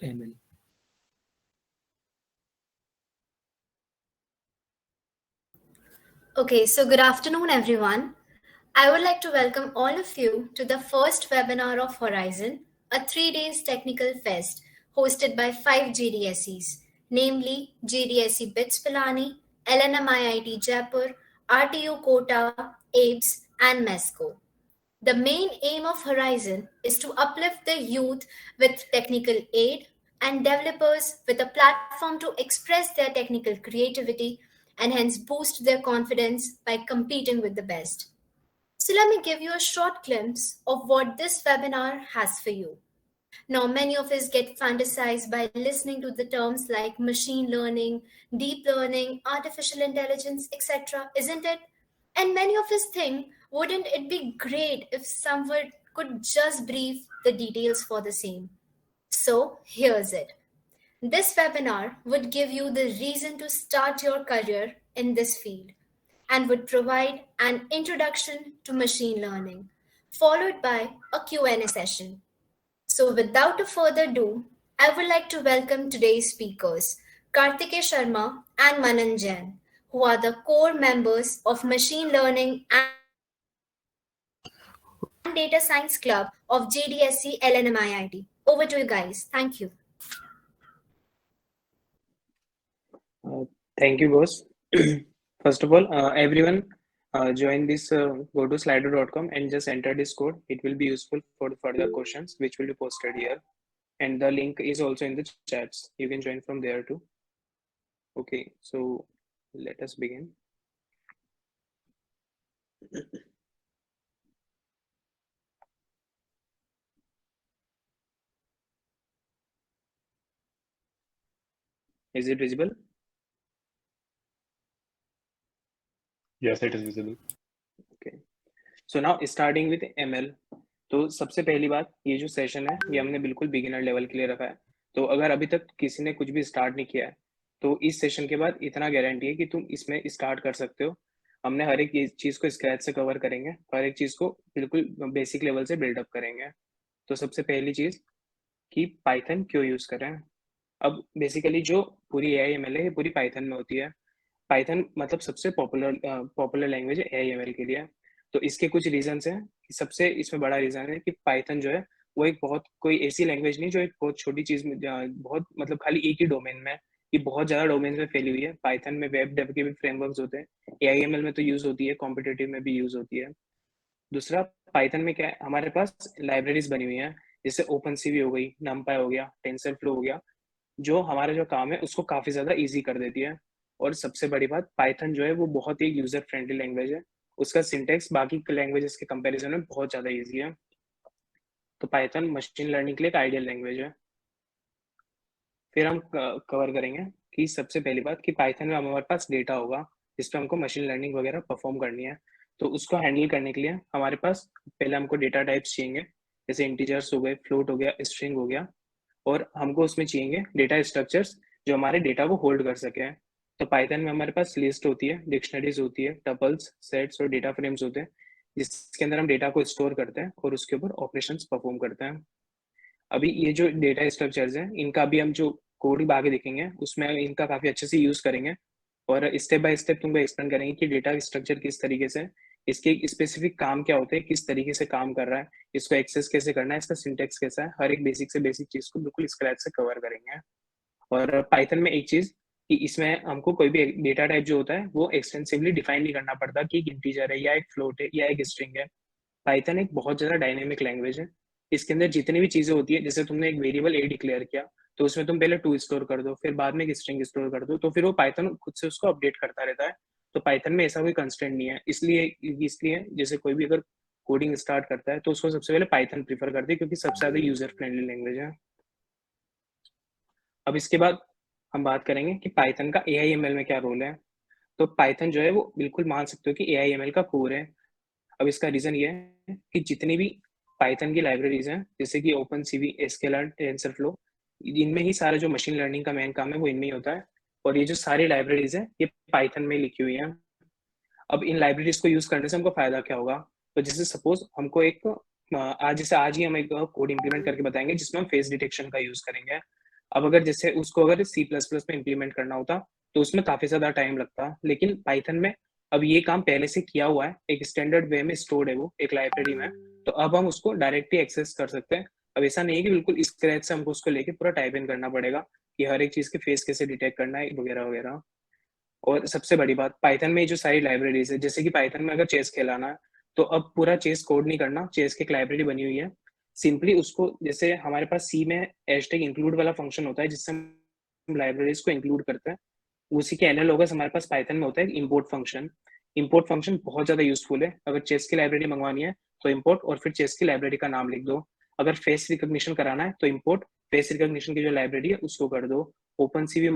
ML. Okay, so good afternoon, everyone. I would like to welcome all of you to the first webinar of Horizon, a 3 days technical fest hosted by 5 GDSEs, namely GDSE BITS Pilani, LNM IIT Jaipur, RTU Kota, ABES, and MESCO. The main aim of Horizon is to uplift the youth with technical aid and developers with a platform to express their technical creativity and hence boost their confidence by competing with the best. So, let me give you a short glimpse of what this webinar has for you. Now, many of us get fantasized by listening to the terms like machine learning, deep learning, artificial intelligence, etc., isn't it? And many of us think, wouldn't it be great if someone could just brief the details for the same? So, here's it. This webinar would give you the reason to start your career in this field and would provide an introduction to machine learning, followed by a Q&A session. So, without a further ado, I would like to welcome today's speakers, Kartike Sharma and Manan Jain, who are the core members of Machine Learning and Data Science Club of JDSC LNMIIT. Over to you guys. Thank you. Thank you, boss. First of all, everyone join this go to slido.com and just enter this code. It will be useful for further questions which will be posted here. And the link is also in the chats. You can join from there too. Okay, so let us begin. Is it visible? Yes, it is visible. Okay. So now starting with ML. तो सबसे पहली बात, ये जो session है ये हमने बिल्कुल बिगिनर लेवल के लिए रखा है. तो अगर अभी तक किसी ने कुछ भी स्टार्ट नहीं किया है तो इस सेशन के बाद इतना गारंटी है कि तुम इसमें स्टार्ट कर सकते हो. हमने हर एक चीज़ को स्क्रैच से कवर करेंगे, हर एक चीज़ को बिल्कुल बेसिक लेवल से बिल्डअप करेंगे. तो सबसे पहली चीज़ कि पाइथन क्यों यूज़ करें. अब बेसिकली जो पूरी AI/ML है ये पूरी पाइथन में होती है. पाइथन मतलब सबसे पॉपुलर लैंग्वेज है AI/ML के लिए. तो इसके कुछ रीजंस हैं. सबसे इसमें बड़ा रीजन है कि पाइथन जो है वो एक बहुत कोई ऐसी लैंग्वेज नहीं जो एक बहुत छोटी चीज में बहुत मतलब खाली एक ही डोमेन में, ये बहुत ज्यादा डोमेन में फैली हुई है. पाइथन में वेब डेव के भी फ्रेमवर्क्स होते हैं, AI/ML में तो यूज होती है, कॉम्पिटिटिव में भी यूज होती है. दूसरा, पाइथन में क्या है, हमारे पास लाइब्रेरीज बनी हुई हैं, जैसे OpenCV हो गई, NumPy हो गया, TensorFlow हो गया, जो हमारा जो काम है उसको काफी ज्यादा इजी कर देती है. और सबसे बड़ी बात, पाइथन जो है वो बहुत ही यूजर फ्रेंडली लैंग्वेज है. उसका सिंटेक्स बाकी लैंग्वेजेस के कंपैरिजन में बहुत ज़्यादा इजी है. तो पाइथन मशीन लर्निंग के लिए एक आइडियल लैंग्वेज है. फिर हम कवर करेंगे कि सबसे पहली बात कि पाइथन में हमारे पास डेटा होगा जिस पर हमको मशीन लर्निंग वगैरह परफॉर्म करनी है. तो उसको हैंडल करने के लिए हमारे पास पहले हमको डेटा टाइप्स चाहिए, जैसे इंटीजर्स हो गए, फ्लोट हो गया, स्ट्रिंग हो गया. और हमको उसमें चाहिए डेटा स्ट्रक्चर्स जो हमारे डेटा को होल्ड कर सके. तो पाइथन में हमारे पास लिस्ट होती है, डिक्शनरीज होती है, टपल्स, सेट्स और डेटा फ्रेम्स होते हैं, जिसके अंदर हम डेटा को स्टोर करते हैं और उसके ऊपर ऑपरेशंस परफॉर्म करते हैं. अभी ये जो डेटा स्ट्रक्चर्स हैं इनका भी हम जो कोड आगे देखेंगे उसमें इनका काफ़ी अच्छे से यूज़ करेंगे और स्टेप बाय स्टेप तुमको एक्सप्लेन करेंगे कि डेटा स्ट्रक्चर किस तरीके से, इसके स्पेसिफिक काम क्या होते हैं, किस तरीके से काम कर रहा है, इसको एक्सेस कैसे करना है, इसका सिंटेक्स कैसा है, हर एक बेसिक से बेसिक चीज़ को बिल्कुल स्क्रैच से कवर करेंगे. और पाइथन में एक चीज़ कि इसमें हमको कोई भी डेटा टाइप जो होता है वो एक्सटेंसिवली डिफाइन नहीं करना पड़ता कि एक इंटीजर है या एक फ्लोट है या एक स्ट्रिंग है. पाइथन एक बहुत ज़्यादा डायनेमिक लैंग्वेज है. इसके अंदर जितनी भी चीज़ें होती है, जैसे तुमने एक वेरिएबल ए डिक्लेयर किया तो उसमें तुम पहले 2 स्टोर कर दो, फिर बाद में एक स्ट्रिंग स्टोर कर दो, तो फिर वो पाइथन खुद से उसको अपडेट करता रहता है. तो पाइथन में ऐसा कोई कंस्ट्रेंट नहीं है. इसलिए जैसे कोई भी अगर कोडिंग स्टार्ट करता है तो उसको सबसे पहले पाइथन प्रीफर करते हैं क्योंकि सबसे ज़्यादा यूजर फ्रेंडली लैंग्वेज है. अब इसके बाद हम बात करेंगे कि पाइथन का AI/ML में क्या रोल है. तो पाइथन जो है वो बिल्कुल मान सकते हो कि AI/ML का कोर है. अब इसका रीजन ये है कि जितनी भी पाइथन की लाइब्रेरीज हैं, जैसे कि OpenCV, sklearn, TensorFlow, इनमें ही सारा जो मशीन लर्निंग का मेन काम है वो इनमें ही होता है. और ये जो सारी लाइब्रेरीज हैं ये पाइथन में लिखी हुई हैं. अब इन लाइब्रेरीज को यूज करने से हमको फायदा क्या होगा. तो जैसे सपोज हमको एक आज ही हम एक कोड इंप्लीमेंट करके बताएंगे जिसमें हम फेस डिटेक्शन का यूज करेंगे. अब अगर जैसे उसको अगर C++ में इम्प्लीमेंट करना होता तो उसमें काफ़ी ज़्यादा टाइम लगता, लेकिन पाइथन में अब ये काम पहले से किया हुआ है, एक स्टैंडर्ड वे में स्टोर्ड है वो एक लाइब्रेरी में, तो अब हम उसको डायरेक्टली एक्सेस कर सकते हैं। अब ऐसा नहीं है कि बिल्कुल स्क्रैच से हमको उसको लेके पूरा टाइप इन करना पड़ेगा कि हर एक चीज़ के फेस कैसे डिटेक्ट करना है वगैरह वगैरह। और सबसे बड़ी बात, पाइथन में जो सारी लाइब्रेरीज है, जैसे कि पाइथन में अगर चेस खेलाना है तो अब पूरा चेस कोड नहीं करना, चेस की एक लाइब्रेरी बनी हुई है, सिंपली उसको, जैसे हमारे पास सी में हैशटैग इंक्लूड वाला फंक्शन होता है जिससे हम लाइब्रेरीज को इंक्लूड करते हैं, उसी के एनालॉगस हमारे पास पाइथन में होता है इंपोर्ट फंक्शन। इंपोर्ट फंक्शन बहुत ज़्यादा यूजफुल है, अगर चेस की लाइब्रेरी मंगवानी है तो इंपोर्ट और फिर चेस की लाइब्रेरी का नाम लिख दो। अगर फेस रिकॉग्निशन कराना है तो इंपोर्ट फेस रिकॉग्निशन की जो लाइब्रेरी है उसको कर दो। ओपन सीवी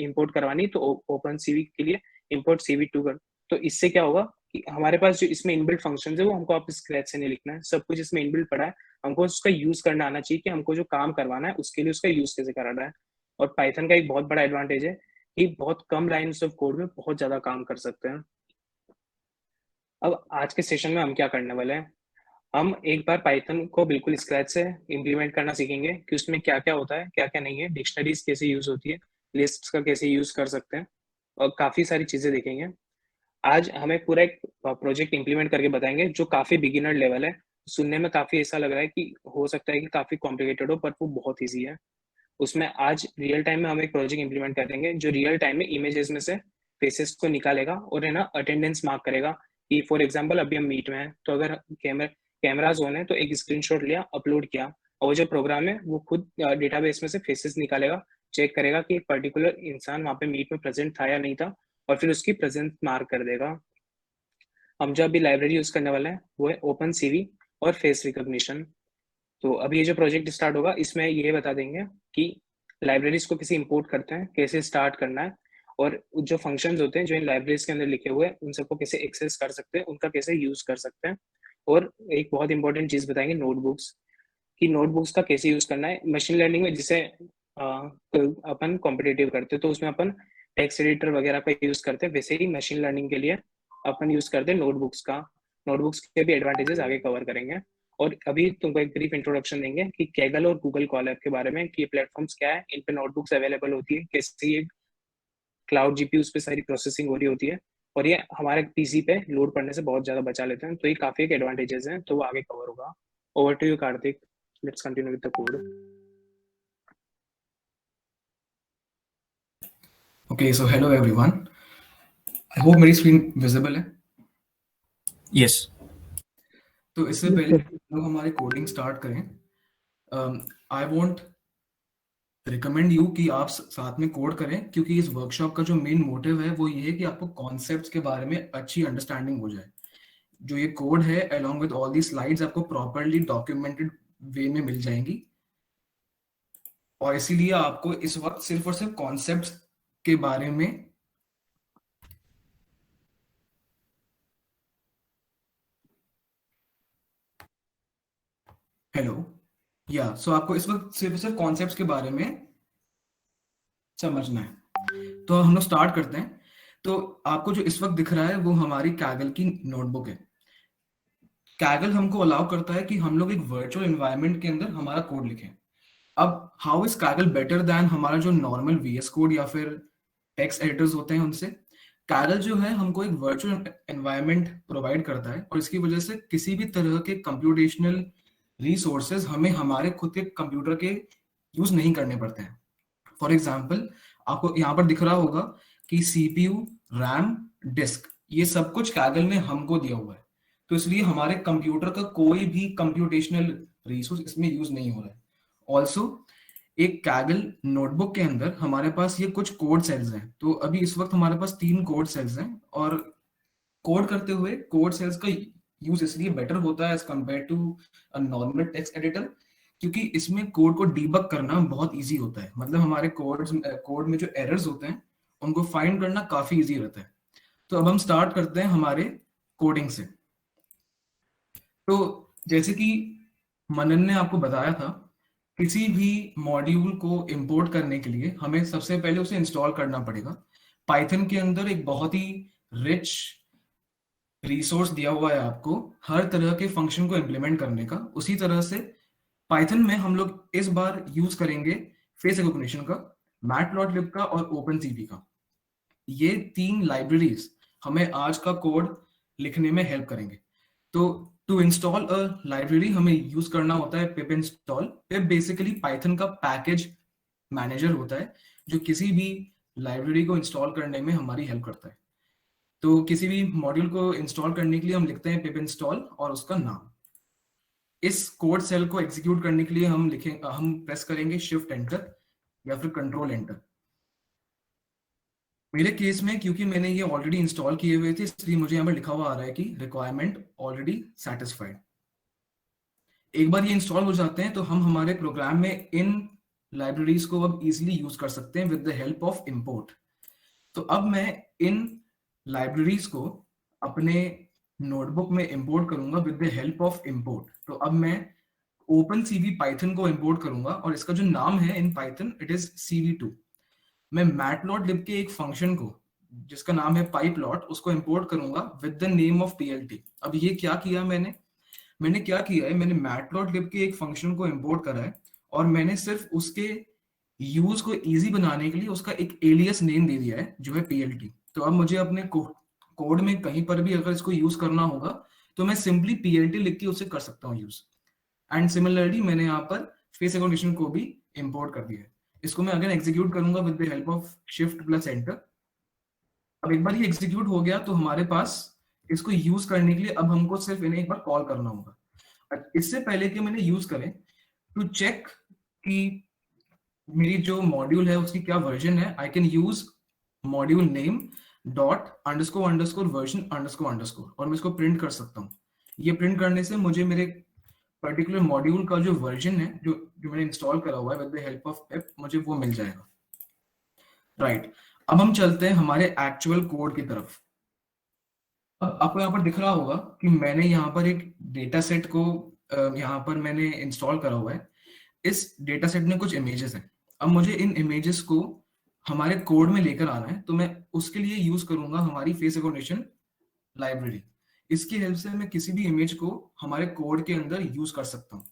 इंपोर्ट करवानी तो ओपन सीवी के लिए इंपोर्ट CV2 कर। तो इससे क्या होगा कि हमारे पास जो इसमें इनबिल्ट फंक्शन है वो हमको आप स्क्रैच से नहीं लिखना है, सब कुछ इसमें इनबिल्ट पड़ा है, हमको उसका यूज करना आना चाहिए कि हमको जो काम करवाना है उसके लिए उसका यूज कैसे कराना है। और पाइथन का एक बहुत बड़ा एडवांटेज है कि बहुत कम लाइन्स ऑफ कोड में बहुत ज्यादा काम कर सकते हैं। अब आज के सेशन में हम क्या करने वाले हैं, हम एक बार पाइथन को बिल्कुल स्क्रैच से इम्प्लीमेंट करना सीखेंगे कि उसमें क्या क्या होता है, क्या क्या नहीं है, डिक्शनरीज कैसे यूज होती है, लिस्ट्स का कैसे यूज कर सकते हैं, और काफी सारी चीजें देखेंगे। आज हमें पूरा एक प्रोजेक्ट इंप्लीमेंट करके बताएंगे जो काफी बिगिनर लेवल है, सुनने में काफी ऐसा लग रहा है कि हो सकता है कि काफी कॉम्प्लिकेटेड हो, पर वो बहुत ईजी है। उसमें आज रियल टाइम में हम एक प्रोजेक्ट इंप्लीमेंट करेंगे जो रियल टाइम में इमेजेस में से फेसेस को निकालेगा और है ना अटेंडेंस मार्क करेगा कि फॉर एग्जांपल अभी हम मीट में हैं तो अगर कैमराज ऑन है तो एक स्क्रीनशॉट लिया, अपलोड किया, और वो जो प्रोग्राम है वो खुद डेटाबेस में से फेसेस निकालेगा, चेक करेगा कि एक पर्टिकुलर इंसान वहाँ पे मीट में प्रेजेंट था या नहीं था, और फिर उसकी प्रेजेंस मार्क कर देगा। हम जो अभी लाइब्रेरी यूज करने वाले हैं वो है ओपन सीवी और फेस रिकॉग्निशन। तो अभी ये जो प्रोजेक्ट स्टार्ट होगा इसमें ये बता देंगे कि लाइब्रेरीज को कैसे इंपोर्ट करते हैं, कैसे स्टार्ट करना है, और जो फंक्शंस होते हैं जो इन लाइब्रेरीज के अंदर लिखे हुए हैं उन सबको कैसे एक्सेस कर सकते हैं, उनका कैसे यूज कर सकते हैं। और एक बहुत इंपॉर्टेंट चीज बताएंगे नोटबुक्स, कि नोटबुक्स का कैसे यूज करना है मशीन लर्निंग में, जिसे अपन कॉम्पिटिटिव करते हैं तो उसमें अपन टेक्स्ट एडिटर वगैरह का यूज करते हैं, वैसे ही मशीन लर्निंग के लिए अपन यूज करते हैं नोटबुक्स का। नोटबुक्स के भी एडवांटेजेस आगे कवर करेंगे। और अभी तुमको एक ब्रीफ इंट्रोडक्शन देंगे कि कैगल और गूगल कॉलैब के बारे में, कि ये प्लेटफॉर्म्स क्या है, इन पे नोटबुक्स अवेलेबल होती है, कैसे ये क्लाउड जीपीयूज पे सारी प्रोसेसिंग हो रही होती है, और ये हमारे पीसी पे लोड पड़ने से बहुत ज्यादा बचा लेते हैं, तो ये काफी एक एडवांटेजेस हैं, तो वो आगे कवर होगा। Over to you Karthik, let's continue with the code. Okay, so hello everyone. I hope मेरी स्क्रीन विजिबल है। Yes. तो इससे पहले लोग हमारे कोडिंग स्टार्ट करें, आई वॉन्ट रिकमेंड यू कि आप साथ में कोड करें, क्योंकि इस वर्कशॉप का जो मेन मोटिव है वो ये है कि आपको कॉन्सेप्ट्स के बारे में अच्छी अंडरस्टैंडिंग हो जाए। जो ये कोड है along with all the slides आपको प्रॉपरली डॉक्यूमेंटेड वे में मिल जाएंगी, और इसीलिए आपको इस वक्त सिर्फ और सिर्फ कॉन्सेप्ट्स के बारे में सो आपको इस वक्त सिर्फ कॉन्सेप्ट्स के बारे में समझना है। तो हम लोग स्टार्ट करते हैं। तो आपको जो इस वक्त दिख रहा है वो हमारी कैगल की नोटबुक है। कैगल हमको अलाउ करता है कि हम लोग एक वर्चुअल एनवायरनमेंट के अंदर हमारा कोड लिखें। अब how is Kaggle better than हमारा जो नॉर्मल VS कोड या फिर टेक्स्ट एडिटर्स होते हैं उनसे? कैगल जो है हमको एक वर्चुअल एनवायरनमेंट प्रोवाइड करता है, और इसकी वजह से किसी भी तरह के कंप्यूटेशनल रिसोर्सेज हमें हमारे खुद के कंप्यूटर के यूज नहीं करने पड़ते हैं। फॉर एग्जाम्पल आपको यहाँ पर दिख रहा होगा कि CPU, RAM, डिस्क, ये सब कुछ कैगल ने हमको दिया हुआ है, तो इसलिए हमारे कंप्यूटर का कोई भी कंप्यूटेशनल रिसोर्स इसमें यूज नहीं हो रहा है। ऑल्सो एक कैगल नोटबुक के अंदर हमारे पास ये कुछ कोड सेल्स हैं। तो अभी इस वक्त हमारे पास 3 कोड सेल्स हैं, और कोड करते हुए कोड सेल्स का यूज इसलिए बेटर होता है as compare to a normal text editor, क्योंकि इसमें कोड को डीबग करना बहुत इजी होता है। मतलब हमारे कोड में जो एरर्स होते हैं उनको फाइंड करना काफी इजी रहता है। तो अब हम स्टार्ट करते हैं हमारे कोडिंग से। तो जैसे कि मनन ने आपको बताया था, किसी भी मॉड्यूल को इंपोर्ट करने के लिए हमें सबसे पहले उसे इंस्टॉल करना पड़ेगा। पाइथन के अंदर एक बहुत ही रिच रिसोर्स दिया हुआ है आपको हर तरह के फंक्शन को इंप्लीमेंट करने का। उसी तरह से पाइथन में हम लोग इस बार यूज करेंगे फेस रिकॉग्निशन का, मैटप्लॉटलिब का और ओपनसीवी का। ये 3 लाइब्रेरीज हमें आज का कोड लिखने में हेल्प करेंगे। तो टू इंस्टॉल अ लाइब्रेरी हमें यूज करना होता है पिप इंस्टॉल। पिप बेसिकली पाइथन का पैकेज मैनेजर होता है जो किसी भी लाइब्रेरी को इंस्टॉल करने में हमारी हेल्प करता है। तो किसी भी मॉड्यूल को इंस्टॉल करने के लिए हम लिखते हैं पिप इंस्टॉल और उसका नाम। इस कोड सेल को एग्जीक्यूट करने के लिए हम प्रेस करेंगे शिफ्ट एंटर या फिर कंट्रोल एंटर। मेरे केस में क्योंकि मैंने ये ऑलरेडी इंस्टॉल किए हुए थे इसलिए मुझे यहाँ पर लिखा हुआ आ रहा है कि रिक्वायरमेंट ऑलरेडी सेटिस्फाइड। एक बार ये इंस्टॉल हो जाते हैं तो हम हमारे प्रोग्राम में इन लाइब्रेरीज को अब इजीली यूज कर सकते हैं with the help of import. तो अब मैं इन लाइब्रेरीज को अपने नोटबुक में इंपोर्ट करूंगा with the help of import. तो अब मैं ओपनसीवी पाइथन को इंपोर्ट करूंगा और इसका जो नाम है in Python it is cv2। मैं मैटप्लॉटलिब के एक फंक्शन को जिसका नाम है पाइप्लॉट उसको इंपोर्ट करूंगा with the name of plt। अब ये क्या किया मैंने क्या किया है, मैंने मैटप्लॉटलिब के एक फंक्शन को इंपोर्ट करा है और मैंने सिर्फ उसके यूज को इजी बनाने के लिए उसका एक एलियस नेम दे दिया है जो है plt। तो अब मुझे अपने कोड में कहीं पर भी अगर इसको यूज करना होगा तो मैं सिंपली plt लिख के उसे कर सकता हूँ यूज। एंड सिमिलरली मैंने यहाँ पर फेस रिकॉग्निशन को भी इंपोर्ट कर दिया है। इसको मैं अगर एग्जीक्यूट करूंगा with the help of shift plus enter. अब एक बार ये एग्जीक्यूट हो गया तो हमारे पास इसको यूज करने के लिए अब हमको सिर्फ इन्हें एक बार कॉल करना होगा। इससे पहले कि मैंने यूज करें टू चेक कि मेरी जो मॉड्यूल है उसकी क्या वर्जन है, I can use module name dot underscore underscore version underscore underscore और मैं इसको प्रिंट कर सकता हूँ। ये प्रिंट करने से मुझे मेरे पर्टिकुलर मॉड्यूल का जो वर्जन है जो मैंने इंस्टॉल करा हुआ है विद द हेल्प ऑफ पिप मुझे वो मिल जाएगा। राइट, अब हम चलते हैं हमारे एक्चुअल कोड की तरफ। अब आपको यहाँ पर दिख रहा होगा कि मैंने यहाँ पर एक डेटा सेट को यहाँ पर मैंने इंस्टॉल करा हुआ है। इस डेटा सेट में कुछ इमेजेस हैं। अब मुझे इन इमेजेस को हमारे कोड में लेकर आना है तो मैं उसके लिए यूज करूंगा हमारी फेस रिकॉग्निशन लाइब्रेरी। इसकी हेल्प से मैं किसी भी इमेज को हमारे कोड के अंदर यूज कर सकता हूँ।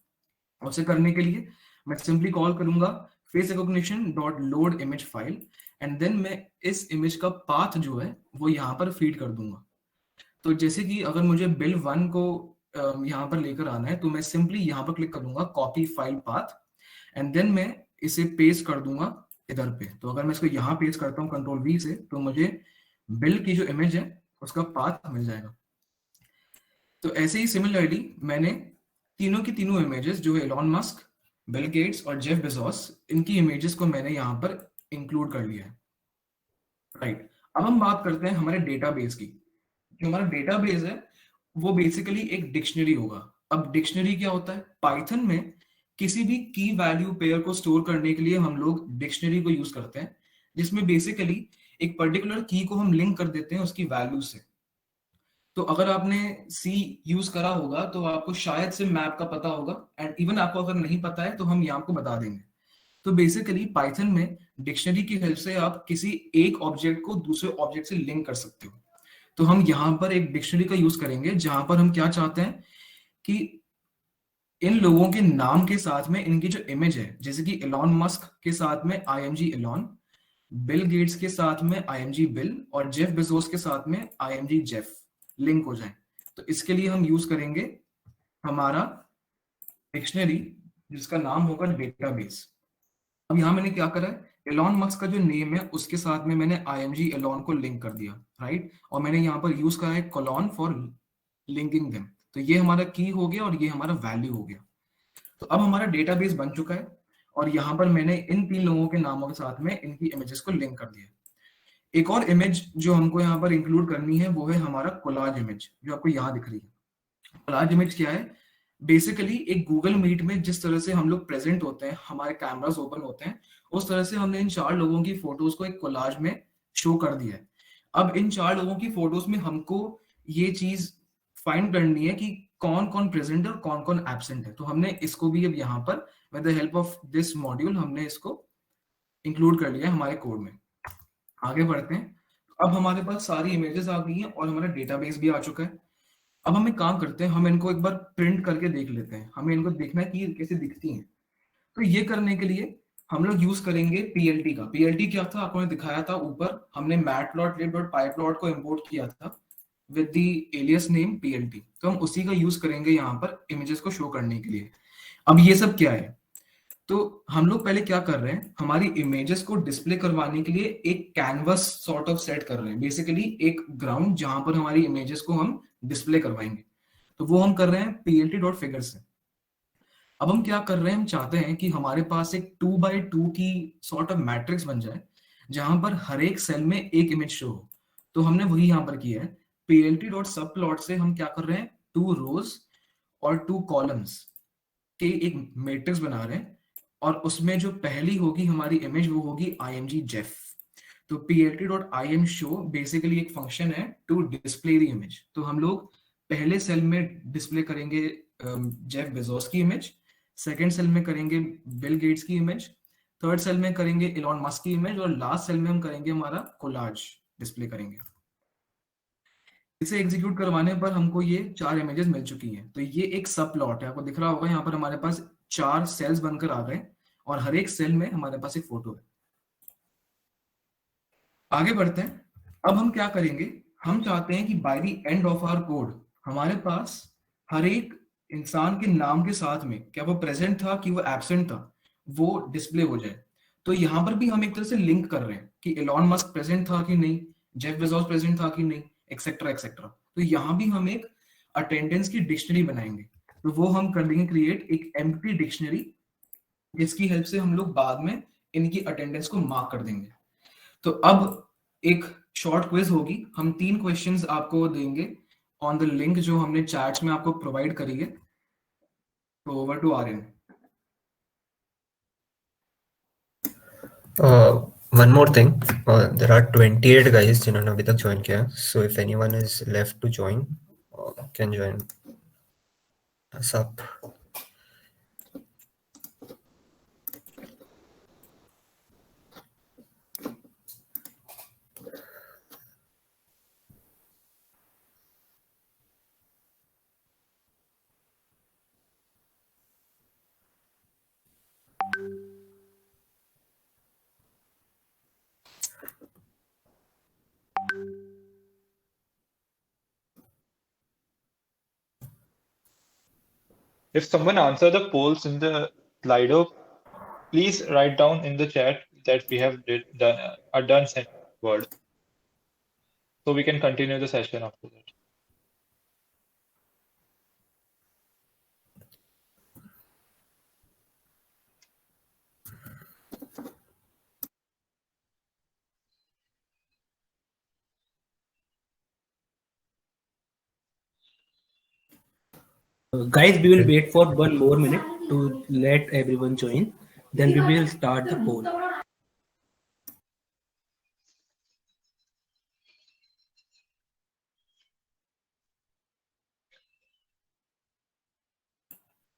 उसे करने के लिए मैं सिंपली कॉल करूंगा face recognition dot load image file and then मैं इस इमेज का पाथ जो है वो यहाँ पर फीड कर दूंगा। तो जैसे कि अगर मुझे बिल 1 को यहाँ पर लेकर आना है तो मैं सिंपली यहाँ पर क्लिक करूंगा copy file path and then मैं इसे पेस्ट कर दूंगा इधर पे। तो अगर मैं इसको यहाँ पेस्ट करता हूँ कंट्रोल V से तो मुझे बिल की जो इमेज है उसका पाथ मिल जाएगा। तो ऐसे ही सिमिलरली मैंने तीनों की तीनों इमेजेस जो है एलॉन मस्क, बिल गेट्स और जेफ बेजोस इनकी इमेजेस को मैंने यहाँ पर इंक्लूड कर लिया है। राइट, अब हम बात करते हैं हमारे डेटाबेस की। जो हमारा डेटाबेस है वो बेसिकली एक डिक्शनरी होगा। अब डिक्शनरी क्या होता है? पाइथन में किसी भी की वैल्यू पेयर को स्टोर करने के लिए हम लोग डिक्शनरी को यूज करते हैं जिसमें बेसिकली एक पर्टिकुलर की को हम लिंक कर देते हैं उसकी वैल्यू से। तो अगर आपने सी यूज करा होगा तो आपको शायद से मैप का पता होगा एंड इवन आपको अगर नहीं पता है तो हम यहाँ आपको बता देंगे। तो बेसिकली पाइथन में डिक्शनरी की हेल्प से आप किसी एक ऑब्जेक्ट को दूसरे ऑब्जेक्ट से लिंक कर सकते हो। तो हम यहाँ पर एक डिक्शनरी का यूज करेंगे जहां पर हम क्या चाहते हैं कि इन लोगों के नाम के साथ में इनकी जो इमेज है, जैसे कि एलॉन मस्क के साथ में IMG एलॉन, बिल गेट्स के साथ में IMG बिल और जेफ बेजोस के साथ में IMG जेफ लिंक हो जाए। तो इसके लिए हम यूज करेंगे हमारा डिक्शनरी जिसका नाम होगा डेटाबेस। अब यहाँ मैंने क्या करा है, एलॉन मस्क का जो नेम है उसके साथ में मैंने IMG एलॉन को लिंक कर दिया। राइट, और मैंने यहाँ पर यूज करा है कोलॉन फॉर लिंकिंग देम। तो ये हमारा की हो गया और ये हमारा वैल्यू हो गया। तो अब हमारा डेटाबेस बन चुका है और यहाँ पर मैंने इन तीन लोगों के नामों के साथ में इनकी इमेजेस को लिंक कर दिया। एक और इमेज जो हमको यहाँ पर इंक्लूड करनी है वो है हमारा कोलाज इमेज जो आपको यहाँ दिख रही है। कोलाज इमेज क्या है? बेसिकली एक गूगल मीट में जिस तरह से हम लोग प्रेजेंट होते हैं, हमारे कैमरास ओपन होते हैं, उस तरह से हमने इन 4 लोगों की फोटोज को एक कोलाज में शो कर दिया है। अब इन 4 लोगों की फोटोज में हमको ये चीज फाइंड करनी है कि कौन कौन प्रेजेंट है और कौन कौन एब्सेंट है। तो हमने इसको भी अब यहाँ पर with the help of this module हमने इसको इंक्लूड कर लिया है हमारे कोड में। आगे बढ़ते हैं। अब हमारे पास सारी इमेजेस आ गई हैं और हमारा डेटाबेस भी आ चुका है। अब हम एक काम करते हैं, हम इनको एक बार प्रिंट करके देख लेते हैं। हमें इनको देखना है कि ये कैसे दिखती हैं। तो ये करने के लिए हम लोग यूज करेंगे PLT का। PLT क्या था आपको दिखाया था ऊपर, हमने matplotlib.pyplot को इंपोर्ट किया था with the alias name PLT, तो हम उसी का यूज करेंगे यहाँ पर इमेजेस को शो करने के लिए। अब ये सब क्या है, तो हम लोग पहले क्या कर रहे हैं, हमारी इमेजेस को डिस्प्ले करवाने के लिए एक कैनवस सॉर्ट ऑफ सेट कर रहे हैं, बेसिकली एक ग्राउंड जहां पर हमारी इमेजेस को हम डिस्प्ले करवाएंगे। तो वो हम कर रहे हैं plt.figure से। अब हम क्या कर रहे हैं, हम चाहते हैं कि हमारे पास एक 2x2 की सॉर्ट ऑफ मैट्रिक्स बन जाए जहां पर हर एक सेल में एक इमेज शो हो। तो हमने वही यहां पर किया है, plt.subplot से हम क्या कर रहे हैं, 2 रोज और 2 कॉलम्स के एक मैट्रिक्स बना रहे हैं, और उसमें जो पहली होगी हमारी इमेज वो होगी imgjeff। तो plt.imshow बेसिकली एक फंक्शन है टू डिस्प्ले द इमेज। तो हम लोग पहले सेल में डिस्प्ले करेंगे जेफ बेजोस की इमेज, सेकंड सेल में करेंगे बिल गेट्स की इमेज, थर्ड सेल में करेंगे इलॉन मस्क की इमेज, और लास्ट सेल में हम करेंगे हमारा कोलाज डिस्प्ले करेंगे। इसे एग्जीक्यूट करवाने पर हमको ये 4 इमेजेस मिल चुकी हैं। तो ये एक सब प्लॉट है, आपको दिख रहा होगा यहाँ पर हमारे पास 4 सेल्स बनकर आ गए और हर एक सेल में हमारे पास एक फोटो है। आगे बढ़ते हैं। अब हम क्या करेंगे, हम चाहते हैं कि by the end of our code हमारे पास हर एक इंसान के नाम के साथ में क्या वो प्रेजेंट था कि वो एब्सेंट था वो डिस्प्ले हो जाए। तो यहाँ पर भी हम एक तरह से लिंक कर रहे हैं कि इलॉन मस्क प्रेजेंट था कि नहीं, जेफ बेजोस प्रेजेंट था कि नहीं, एक्सेट्रा एक्सेट्रा। तो यहाँ भी हम एक अटेंडेंस की डिक्शनरी बनाएंगे। तो वो हम कर देंगे क्रिएट एक एम्प्टी डिक्शनरी, जिसकी हेल्प से हम लोग बाद में इनकी अटेंडेंस को मार्क कर देंगे। तो अब एक शॉर्ट क्विज होगी, हम 3 क्वेश्चंस आपको देंगे ऑन द लिंक जो हमने चैट्स में आपको प्रोवाइड करी है। तो over to Aryan. One more thing, there are 28 guys जिन्होंने अभी तक ज्वाइन किया, so if anyone is left to join, can join us up. If someone answer the polls in the Slido, please write down in the chat that we have done a done sent word, so we can continue the session after that. Guys, we will wait for 1 more minute to let everyone join. Then we will start the poll.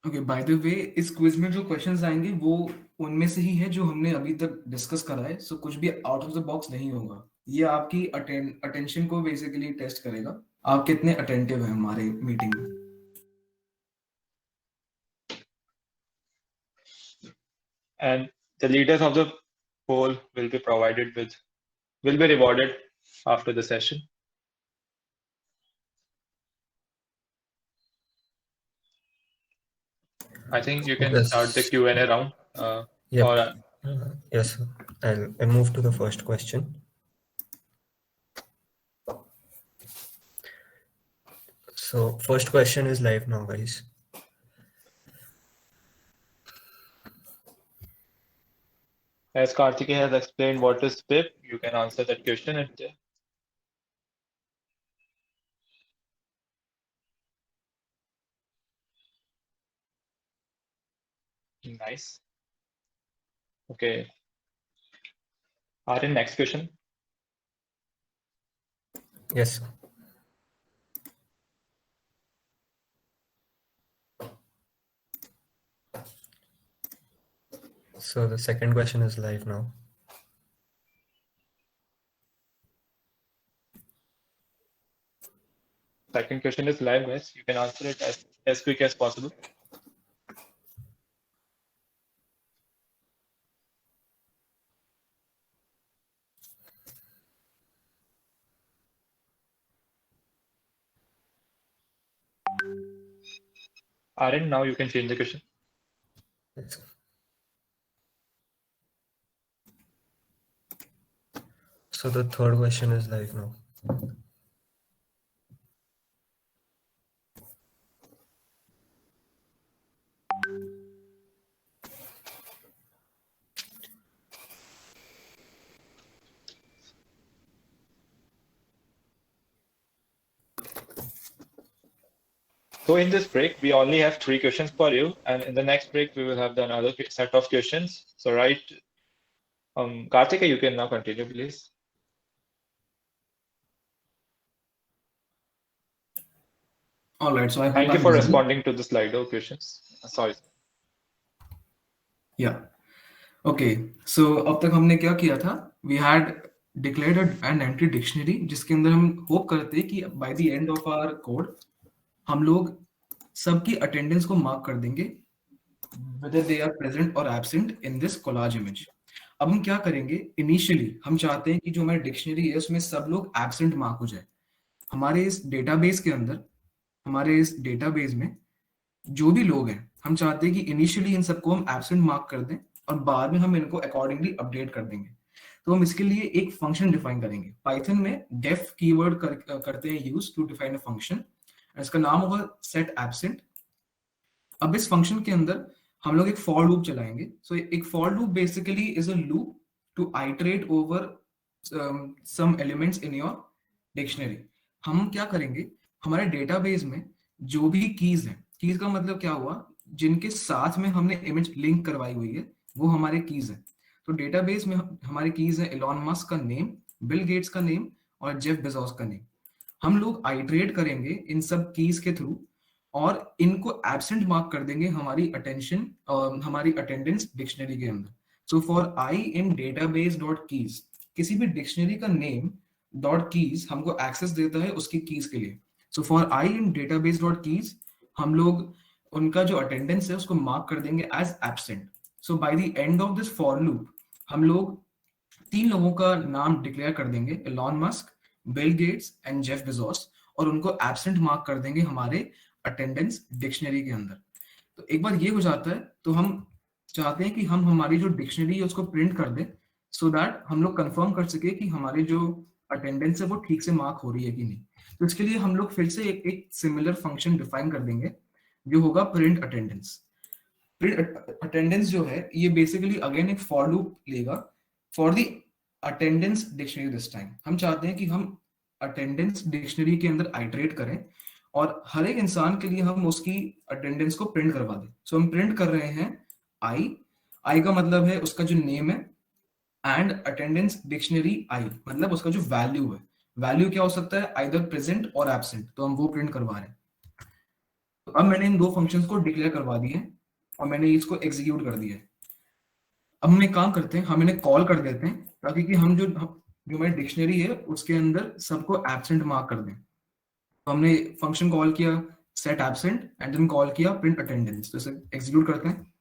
Okay, by the way इस quiz में जो questions आएंगे वो उनमें से ही है जो हमने अभी तक डिस्कस करा है। सो कुछ भी आउट ऑफ द बॉक्स नहीं होगा। ये आपकी अटेंशन को बेसिकली टेस्ट करेगा, आप कितने अटेंटिव हैं हमारे मीटिंग में। And the leaders of the poll will be rewarded after the session. I think you can Yes. start the Q&A round. Yep. Or Yes, I'll move to the first question. So first question is live now, guys. as Karthikeya has explained what is PIP, you can answer that question and nice. Okay. Aryan, next question. Yes. So the second question is live now. Second question is live, guys. You can answer it as quick as possible. Aaron, now you can change the question. Let's go. So the third question is live now. So in this break, we only have 3 questions for you, and in the next break, we will have another set of questions. So right, Karthika, you can now continue, please. All right, so I hope Thank you I'm for visible. responding to the Slido questions. Sorry. Yeah. Okay. So अब तक हमने क्या किया था? We had declared an empty dictionary जिसके अंदर हम hope करते हैं कि by the end of our code हम लोग सबकी attendance को mark कर देंगे whether they are present or absent in this collage image. अब हम क्या करेंगे? Initially हम चाहते हैं कि जो हमारी dictionary है उसमें सब लोग absent mark हो जाए. हमारे इस database के अंदर, हमारे इस database में जो भी लोग हैं हम चाहते हैं कि इनिशियली इन सबको हम एब्सेंट मार्क कर दें और बाद में हम इनको अकॉर्डिंगली अपडेट कर देंगे. तो हम इसके लिए एक फंक्शन डिफाइन करेंगे. पाइथन में डेफ कीवर्ड करते हैं use to define a function. इसका नाम होगा सेट एब्सेंट. अब इस फंक्शन के अंदर हम लोग एक फॉर लूप चलाएंगे. सो एक for loop basically is a loop to iterate over some elements in your dictionary. हम क्या करेंगे? हमारे डेटाबेस में जो भी कीज हैं, कीज का मतलब क्या हुआ? जिनके साथ में हमने इमेज लिंक करवाई हुई है वो हमारे कीज हैं. तो डेटाबेस में हमारे कीज हैं इलॉन मस्क का नेम, बिल गेट्स का नेम और जेफ बेजोस का नेम. हम लोग आइटरेट करेंगे इन सब कीज के थ्रू और इनको एब्सेंट मार्क कर देंगे हमारी अटेंशन हमारी अटेंडेंस डिक्शनरी के अंदर. So for I in database dot keys, किसी भी डिक्शनरी का नेम डॉट कीज हमको एक्सेस देता है उसकी कीज के लिए. So for I in database dot keys हम लोग उनका जो अटेंडेंस है उसको मार्क कर देंगे as absent. So by the end of this for loop हम लोग 3 लोगों का नाम डिक्लेयर कर देंगे, Elon Musk, Bill Gates and Jeff Bezos, और उनको एब्सेंट मार्क कर देंगे हमारे अटेंडेंस डिक्शनरी के अंदर. तो एक बार ये हो जाता है तो हम चाहते हैं कि हम हमारी जो डिक्शनरी है उसको प्रिंट कर दें सो दैट हम लोग कंफर्म कर सके कि हमारे जो अटेंडेंस है वो ठीक से मार्क हो रही है कि नहीं. तो इसके लिए हम लोग फिर से एक सिमिलर फंक्शन डिफाइन कर देंगे जो होगा प्रिंट अटेंडेंस. प्रिंट अटेंडेंस जो है ये बेसिकली अगेन एक फॉर लूप लेगा for the attendance dictionary. This time हम चाहते हैं कि हम अटेंडेंस डिक्शनरी के अंदर आइटरेट करें और हर एक इंसान के लिए हम उसकी अटेंडेंस को प्रिंट करवा दें. सो हम प्रिंट कर रहे हैं आई का मतलब है उसका जो नेम है, एंड अटेंडेंस डिक्शनरी आई मतलब उसका जो वैल्यू है. वैल्यू क्या हो सकता है? आइदर प्रेजेंट और एब्सेंट. तो हम वो प्रिंट करवा रहे हैं. तो अब मैंने इन 2 फंक्शंस को डिक्लेयर करवा दिए और मैंने इसको एग्जीक्यूट कर दिया. अब हम एक काम करते हैं, हम इन्हें कॉल कर देते हैं ताकि कि हम जो हमारी डिक्शनरी है उसके अंदर सबको एब्सेंट मार्क कर दें. तो हमने फंक्शन कॉल किया set absent and then call किया प्रिंट अटेंडेंस. तो इसे एग्जीक्यूट करते हैं.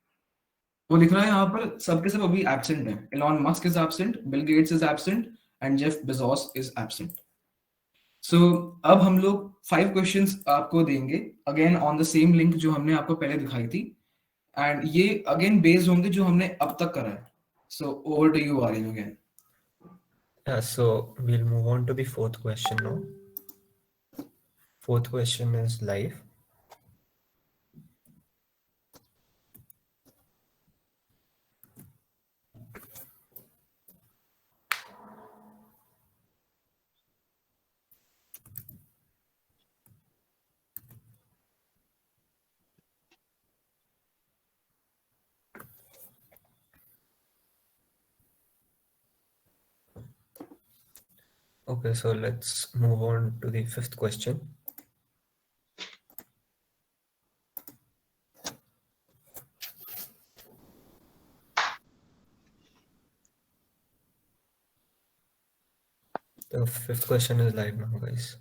वो लिख रहा है यहाँ पर सबके सब अभी एब्सेंट है. Elon Musk is absent, Bill Gates is absent and Jeff Bezos is absent. So अब हम लोग 5 क्वेश्चंस आपको देंगे again on the same link जो हमने आपको पहले दिखाई थी, एंड ये अगेन बेस्ड होंगे जो हमने अब तक करा है. So over to you Aryan again. Yeah, so we'll move on to the 4th question now. 4th question is live. Okay, so let's move on to the 5th question. The 5th question is live now, guys.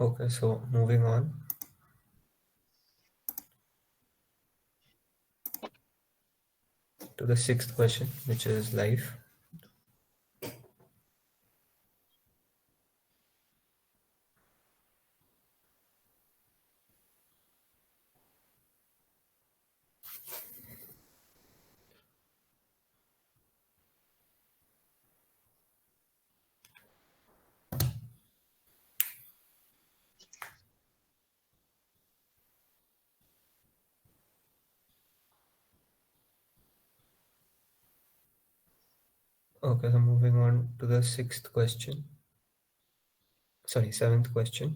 Okay, so moving on. To the 6th question, which is life. Okay, so moving on to the 6th question. Sorry, 7th question.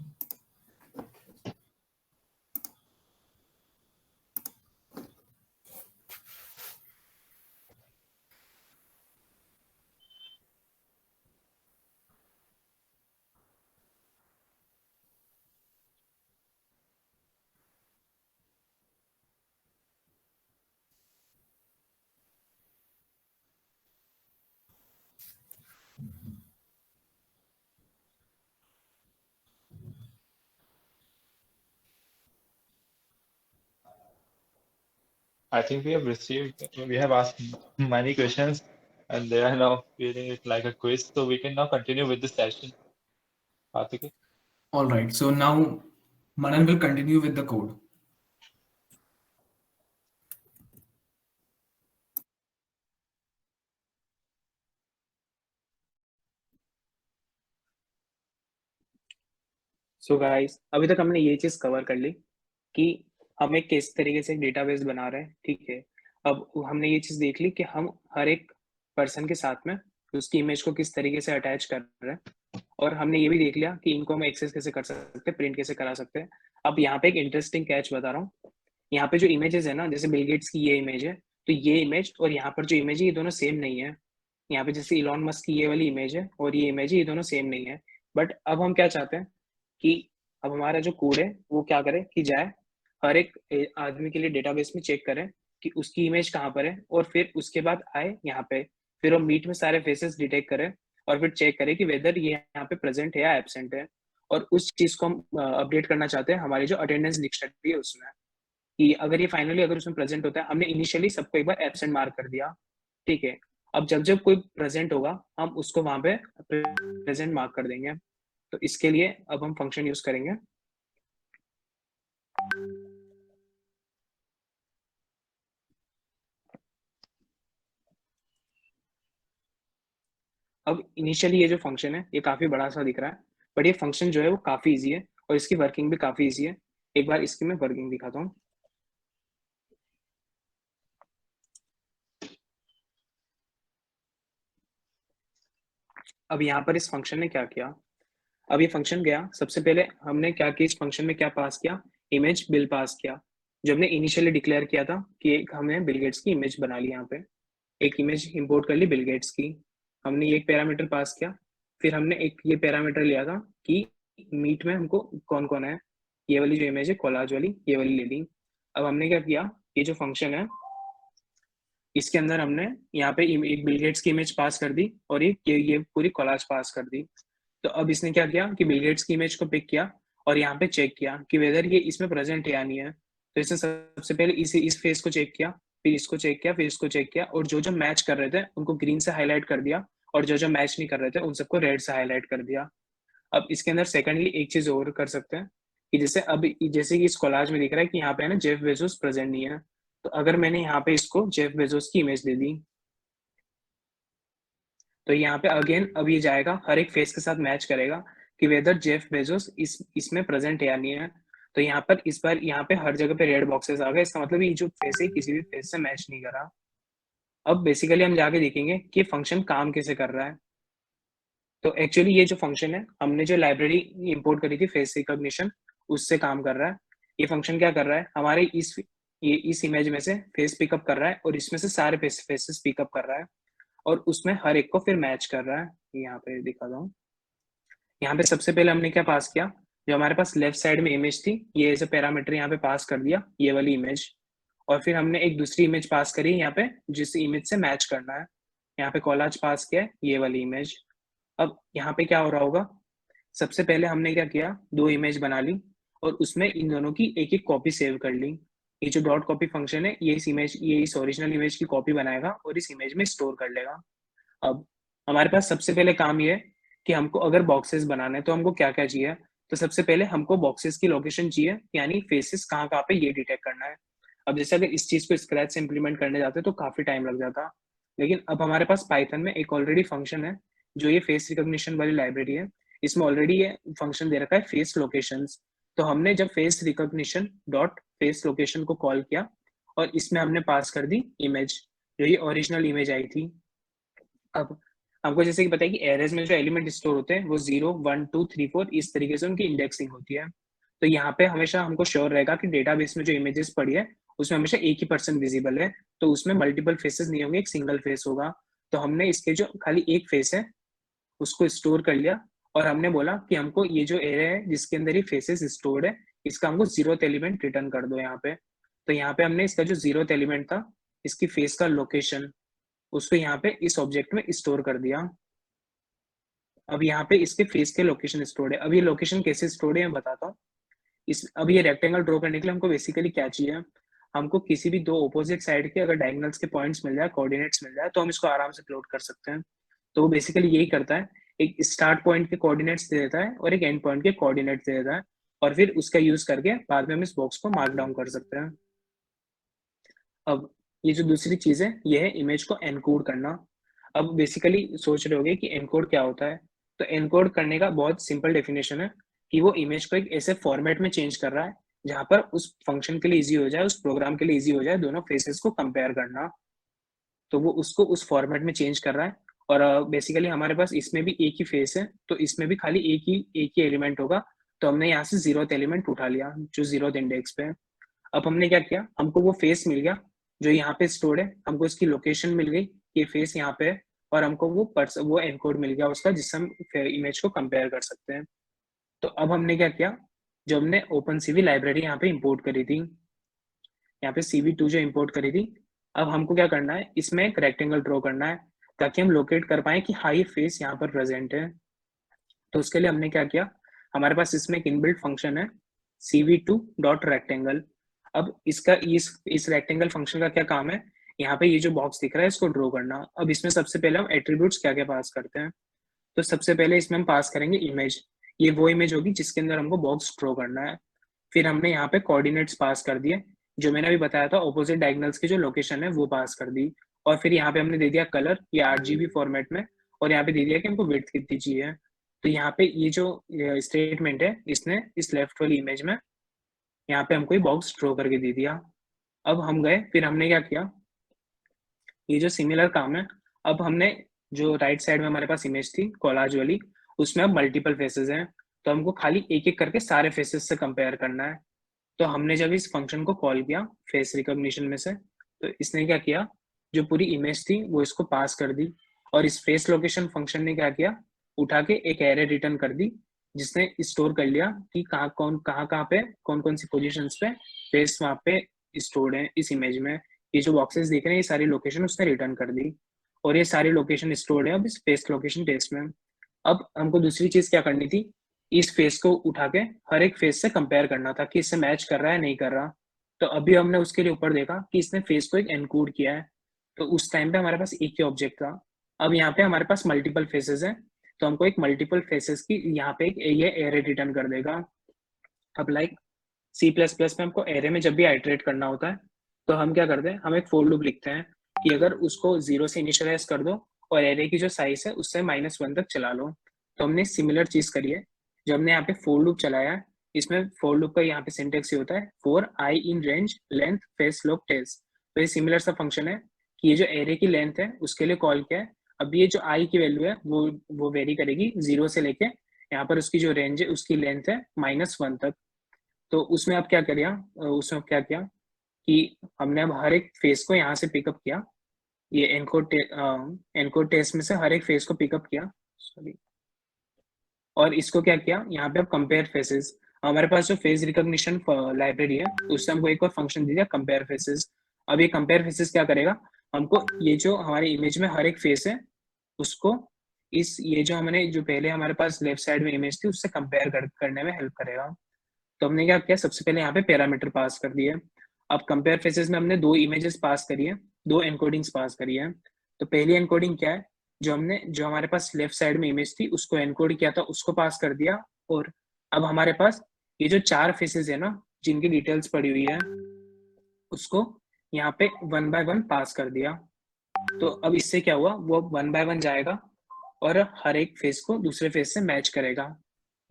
I think we have asked many questions, and they are now feeling it like a quiz. So we can now continue with the session. Karthik? All right. So now Manan will continue with the code. So guys, अभी तक हमने ये चीज cover कर ली कि हम एक किस तरीके से डेटाबेस बना रहे हैं, ठीक है। अब हमने ये चीज देख ली कि हम हर एक पर्सन के साथ में उसकी इमेज को किस तरीके से अटैच कर रहे हैं, और हमने ये भी देख लिया कि इनको हम एक्सेस कैसे कर सकते हैं, प्रिंट कैसे करा सकते हैं। अब यहाँ पे एक इंटरेस्टिंग कैच बता रहा हूँ। यहाँ पे जो इमेजेस है ना, जैसे बिल गेट्स की ये इमेज है, तो ये इमेज और यहाँ पर जो इमेज है ये दोनों सेम नहीं है। यहाँ पे जैसे इलॉन मस्क की ये वाली इमेज है और ये इमेज है, ये दोनों सेम नहीं है। बट अब हम क्या चाहते हैं कि अब हमारा जो कोड है वो क्या करे कि जाए हर एक आदमी के लिए डेटाबेस में चेक करें कि उसकी इमेज कहाँ पर है, और फिर उसके बाद आए यहाँ पे, फिर वो मीट में सारे फेसेस डिटेक्ट करें और फिर चेक करें कि वेदर ये यहाँ पे प्रेजेंट है या एब्सेंट है। और उस चीज को हम अपडेट करना चाहते हैं हमारी जो अटेंडेंस डिक्शनरी है उसमें, कि अगर ये फाइनली अगर उसमें प्रेजेंट होता है, हमने इनिशियली सबको एक बार एब्सेंट मार्क कर दिया, ठीक है। अब जब जब कोई प्रेजेंट होगा हम उसको वहां पे प्रेजेंट मार्क कर देंगे। तो इसके लिए अब हम फंक्शन यूज करेंगे। अब इनिशियली ये जो फंक्शन है ये काफी बड़ा सा दिख रहा है, बट ये फंक्शन जो है वो काफी इजी है और इसकी वर्किंग भी काफी इजी है। एक बार इसकी मैं वर्किंग दिखाता हूँ। अब यहाँ पर इस फंक्शन ने क्या किया, अब ये फंक्शन गया, सबसे पहले हमने क्या किया, इस फंक्शन में क्या पास किया, इमेज बिल पास किया, जो हमने इनिशियली डिक्लेयर किया था कि एक हमने बिल गेट्स की इमेज बना ली। यहाँ पे एक इमेज इंपोर्ट कर ली बिल गेट्स की, हमने ये एक पैरामीटर पास किया। फिर हमने एक ये पैरामीटर लिया था कि मीट में हमको कौन कौन है, ये वाली जो इमेज है कोलाज वाली, ये वाली ले ली। अब हमने क्या किया, ये जो फंक्शन है इसके अंदर हमने यहाँ पे एक बिल गेट्स की इमेज पास कर दी और ये पूरी कोलाज पास कर दी। तो अब इसने क्या किया कि बिल गेट्स की इमेज को पिक किया और यहाँ पे चेक किया कि वेदर ये इसमें प्रेजेंट है या नहीं है। तो इसने सबसे पहले इस फेस को चेक किया, फिर इसको चेक किया, फिर इसको चेक किया, और जो जो मैच कर रहे थे उनको ग्रीन से हाईलाइट कर दिया, और जो जो मैच नहीं कर रहे थे उन सबको रेड से हाईलाइट कर दिया। अब इसके अंदर सेकेंडली एक चीज और कर सकते हैं कि जैसे कि इस कोलाज में दिख रहा है कि यहाँ पे है ना जेफ बेजोस प्रेजेंट नहीं है, तो अगर मैंने यहाँ पे इसको जेफ बेजोस की इमेज दे दी, तो यहाँ पे अगेन अब ये जाएगा हर एक फेस के साथ मैच करेगा कि वेदर जेफ बेजोस इसमें प्रेजेंट है या नहीं है। तो यहाँ पर इस बार यहाँ पे हर जगह पे रेड बॉक्सेस आ गए, इसका मतलब ये जो फेस है किसी भी फेस से मैच नहीं करा। अब बेसिकली हम जाके देखेंगे कि फंक्शन काम कैसे कर रहा है। तो एक्चुअली ये जो फंक्शन है हमने जो लाइब्रेरी इंपोर्ट करी थी फेस रिकॉग्निशन, उससे काम कर रहा है। ये फंक्शन क्या कर रहा है, हमारे इस इमेज में से फेस पिकअप कर रहा है और इसमें से सारे फेसेस पिकअप कर रहा है और उसमें हर एक को फिर मैच कर रहा है। यहाँ पे दिखाता हूँ, यहाँ पे सबसे पहले हमने क्या पास किया, जो हमारे पास लेफ्ट साइड में इमेज थी ये एज ए पैरामीटर यहाँ पे पास कर दिया, ये वाली इमेज। और फिर हमने एक दूसरी इमेज पास करी यहाँ पे जिस इमेज से मैच करना है, यहाँ पे कोलाज पास किया है ये वाली इमेज। अब यहाँ पे क्या हो रहा होगा, सबसे पहले हमने क्या किया, 2 इमेज बना ली और उसमें इन दोनों की एक एक कॉपी सेव कर ली। ये जो डॉट कॉपी फंक्शन है ये इस ओरिजिनल इमेज की कॉपी बनाएगा और इस इमेज में स्टोर कर लेगा। अब हमारे पास सबसे पहले काम ये है कि हमको अगर बॉक्सेस बनाने हैं तो हमको क्या क्या चाहिए। तो सबसे पहले हमको बॉक्सेस की लोकेशन चाहिए, यानी फेसेस कहाँ कहाँ पे ये डिटेक्ट करना है। अब जैसे अगर इस चीज को स्क्रैच से इंप्लीमेंट करने जाते तो काफी टाइम लग जाता, लेकिन अब हमारे पास पाइथन में एक ऑलरेडी फंक्शन है जो ये फेस रिकॉग्निशन वाली लाइब्रेरी है, इसमें ऑलरेडी ये फंक्शन दे रखा है फेस लोकेशंस। तो हमने जब face recognition dot face location को कॉल किया और इसमें हमने पास कर दी इमेज, जो ये ओरिजिनल इमेज आई थी। अब हमको जैसे कि पता है कि एरेज में जो एलिमेंट स्टोर होते हैं वो 0, 1, 2, 3, 4 इस तरीके से उनकी इंडेक्सिंग होती है। तो यहाँ पे हमेशा हमको श्योर रहेगा कि डेटाबेस में जो इमेजेस पड़ी है उसमें हमेशा एक ही पर्सन विजिबल है, तो उसमें मल्टीपल फेसेस नहीं होंगे, एक सिंगल फेस होगा। तो हमने इसके जो खाली एक फेस है उसको स्टोर कर लिया और हमने बोला कि हमको ये जो एरे है जिसके अंदर ये फेसेस स्टोर्ड है इसका हमको 0th एलिमेंट रिटर्न कर दो यहाँ पे। तो यहाँ पे हमने इसका जो 0th एलिमेंट था इसकी फेस का लोकेशन उसको यहाँ पे इस ऑब्जेक्ट में स्टोर कर दिया। अब यहाँ पे इसके फेस के लोकेशन स्टोर्ड है। अब ये लोकेशन कैसे स्टोर्ड है मैं बताता हूँ। अब ये रेक्टेंगल ड्रॉ करने के लिए हमको बेसिकली क्या चाहिए, हमको किसी भी 2 ऑपोजिट साइड के अगर डायगोनल्स के पॉइंट्स मिल जाए, कोऑर्डिनेट्स मिल जाए, तो हम इसको आराम से प्लॉट कर सकते हैं। तो वो बेसिकली यही करता है, एक स्टार्ट पॉइंट के कोऑर्डिनेट्स दे देता है और एक एंड पॉइंट के कोऑर्डिनेट्स दे देता है और फिर उसका यूज करके बाद में हम इस बॉक्स को मार्क डाउन कर सकते हैं। अब ये जो दूसरी चीज है ये है इमेज को एनकोड करना। अब बेसिकली सोच रहे होगे कि एनकोड क्या होता है। तो एनकोड करने का बहुत सिंपल डेफिनेशन है कि वो इमेज को एक ऐसे फॉर्मेट में चेंज कर रहा है जहां पर उस फंक्शन के लिए इजी हो जाए, उस प्रोग्राम के लिए इजी हो जाए दोनों फेसेस को कंपेयर करना। तो वो उसको उस फॉर्मेट में चेंज कर रहा है और बेसिकली हमारे पास इसमें भी एक ही फेस है तो इसमें भी खाली एक ही एलिमेंट होगा। तो हमने यहाँ से 0th एलिमेंट उठा लिया जो 0th इंडेक्स पे है। अब हमने क्या किया, हमको वो फेस मिल गया जो यहाँ पे स्टोर्ड है, हमको इसकी लोकेशन मिल गई, ये फेस यहाँ पे है और हमको वो एनकोड मिल गया उसका जिससे हम इमेज को कंपेयर कर सकते हैं। तो अब हमने क्या किया, जो हमने ओपन सीवी लाइब्रेरी यहाँ पे इंपोर्ट करी थी, यहाँ पे CV2 जो इंपोर्ट करी थी, अब हमको क्या करना है, इसमें एक रेक्टेंगल ड्रॉ करना है ताकि हम लोकेट कर पाए कि हाँ ये फेस यहाँ पर प्रेजेंट है। तो उसके लिए हमने क्या किया, हमारे पास इसमें एक इनबिल्ट फंक्शन है CV2.rectangle। अब इसका इस रेक्टेंगल फंक्शन का क्या काम है, यहाँ पे ये जो बॉक्स दिख रहा है इसको ड्रॉ करना। अब इसमें सबसे पहले हम एट्रीब्यूट्स क्या क्या पास करते हैं। तो सबसे पहले इसमें हम पास करेंगे इमेज, ये वो इमेज होगी जिसके अंदर हमको बॉक्स ड्रॉ करना है। फिर हमने यहाँ पे कोऑर्डिनेट्स पास कर दिए, जो मैंने अभी बताया था ऑपोजिट डायगोनल्स की जो लोकेशन है वो पास कर दी। और फिर यहाँ पे हमने दे दिया कलर, ये RGB फॉर्मेट में, और यहाँ पे दे दिया कि हमको विड्थ कितनी चाहिए। तो यहाँ पे ये जो स्टेटमेंट है इसने इस लेफ्ट वाली इमेज में यहाँ पे हमको ये बॉक्स ड्रॉ करके दे दिया। अब हम गए, फिर हमने क्या किया, ये जो सिमिलर काम है, अब हमने जो राइट साइड में हमारे पास इमेज थी कोलाज वाली, उसमें अब मल्टीपल फेसेस हैं, तो हमको खाली एक एक करके सारे फेसेस से कंपेयर करना है। तो हमने जब इस फंक्शन को कॉल किया फेस रिकॉग्निशन में से, तो इसने क्या किया, जो पूरी इमेज थी वो इसको पास कर दी और इस फेस लोकेशन फंक्शन ने क्या किया, उठा के एक एरे रिटर्न कर दी जिसने स्टोर कर लिया कि कहाँ पे कौन कौन सी पोजीशंस पे फेस वहाँ पे स्टोर्ड है इस इमेज में। ये जो बॉक्सेस दिख रहे हैं ये सारी लोकेशन उसने रिटर्न कर दी और ये सारी लोकेशन स्टोर्ड है अब इस फेस लोकेशन टेस्ट में। अब हमको दूसरी चीज क्या करनी थी, इस फेस को उठा के हर एक फेस से कंपेयर करना था कि इससे मैच कर रहा है नहीं कर रहा। तो अभी हमने उसके लिए ऊपर देखा कि इसने फेस को एक एनकोड किया है, तो उस टाइम पे हमारे पास एक ही ऑब्जेक्ट था। अब यहाँ पे हमारे पास मल्टीपल फेसेस हैं, तो हमको एक मल्टीपल फेसेस की यहाँ पे एक ये एरे रिटर्न कर देगा। अब लाइक C++ में हमको एरे में जब भी आइटरेट करना होता है तो हम क्या करते हैं, हम एक फोर लूप लिखते हैं कि अगर उसको 0 से इनिशियलाइज कर दो और एरे की जो साइज है उससे -1 तक चला लो। तो हमने सिमिलर चीज करी है, जब हमने यहाँ पे फोर लूप चलाया, इसमें फोर लूप का यहाँ पे सिंटेक्स ये होता है for I in range length face loop test। तो ये सिमिलर सा फंक्शन है कि ये जो एरे की लेंथ है उसके लिए कॉल किया है। अब ये जो I की वैल्यू है वो वेरी करेगी 0 से लेके यहाँ पर उसकी जो रेंज है उसकी लेंथ है -1 तक। तो उसमें अब क्या किया, उसमें क्या किया कि हमने अब हर एक फेस को यहाँ से पिकअप किया, ये एनकोड टेस्ट में से हर एक फेस को पिकअप किया, सॉरी, और इसको क्या किया, यहाँ पे अब कंपेयर फेसेस, हमारे पास जो फेस रिकॉग्निशन लाइब्रेरी है उससे हमको एक और फंक्शन दिया कंपेयर फेसेस। अब ये कंपेयर फेसेस क्या करेगा, हमको ये जो हमारी इमेज में हर एक फेस है उसको ये जो हमने जो पहले हमारे पास लेफ्ट साइड में इमेज थी उससे कंपेयर करने में हेल्प करेगा। तो हमने क्या किया, सबसे पहले यहाँ पे पैरामीटर पास कर दिए। अब कंपेयर फेसेस में हमने 2 इमेजेस पास करी है, 2 एनकोडिंग्स पास करी है। तो पहली एनकोडिंग क्या है, जो हमारे पास लेफ्ट साइड में इमेज थी उसको एनकोड किया था, उसको पास कर दिया। और अब हमारे पास ये जो 4 फेसेस है ना, जिनकी डिटेल्स पड़ी हुई है, उसको यहाँ पे 1 by 1 पास कर दिया। तो अब इससे क्या हुआ, वो 1 by 1 जाएगा और हर एक फेस को दूसरे फेस से मैच करेगा।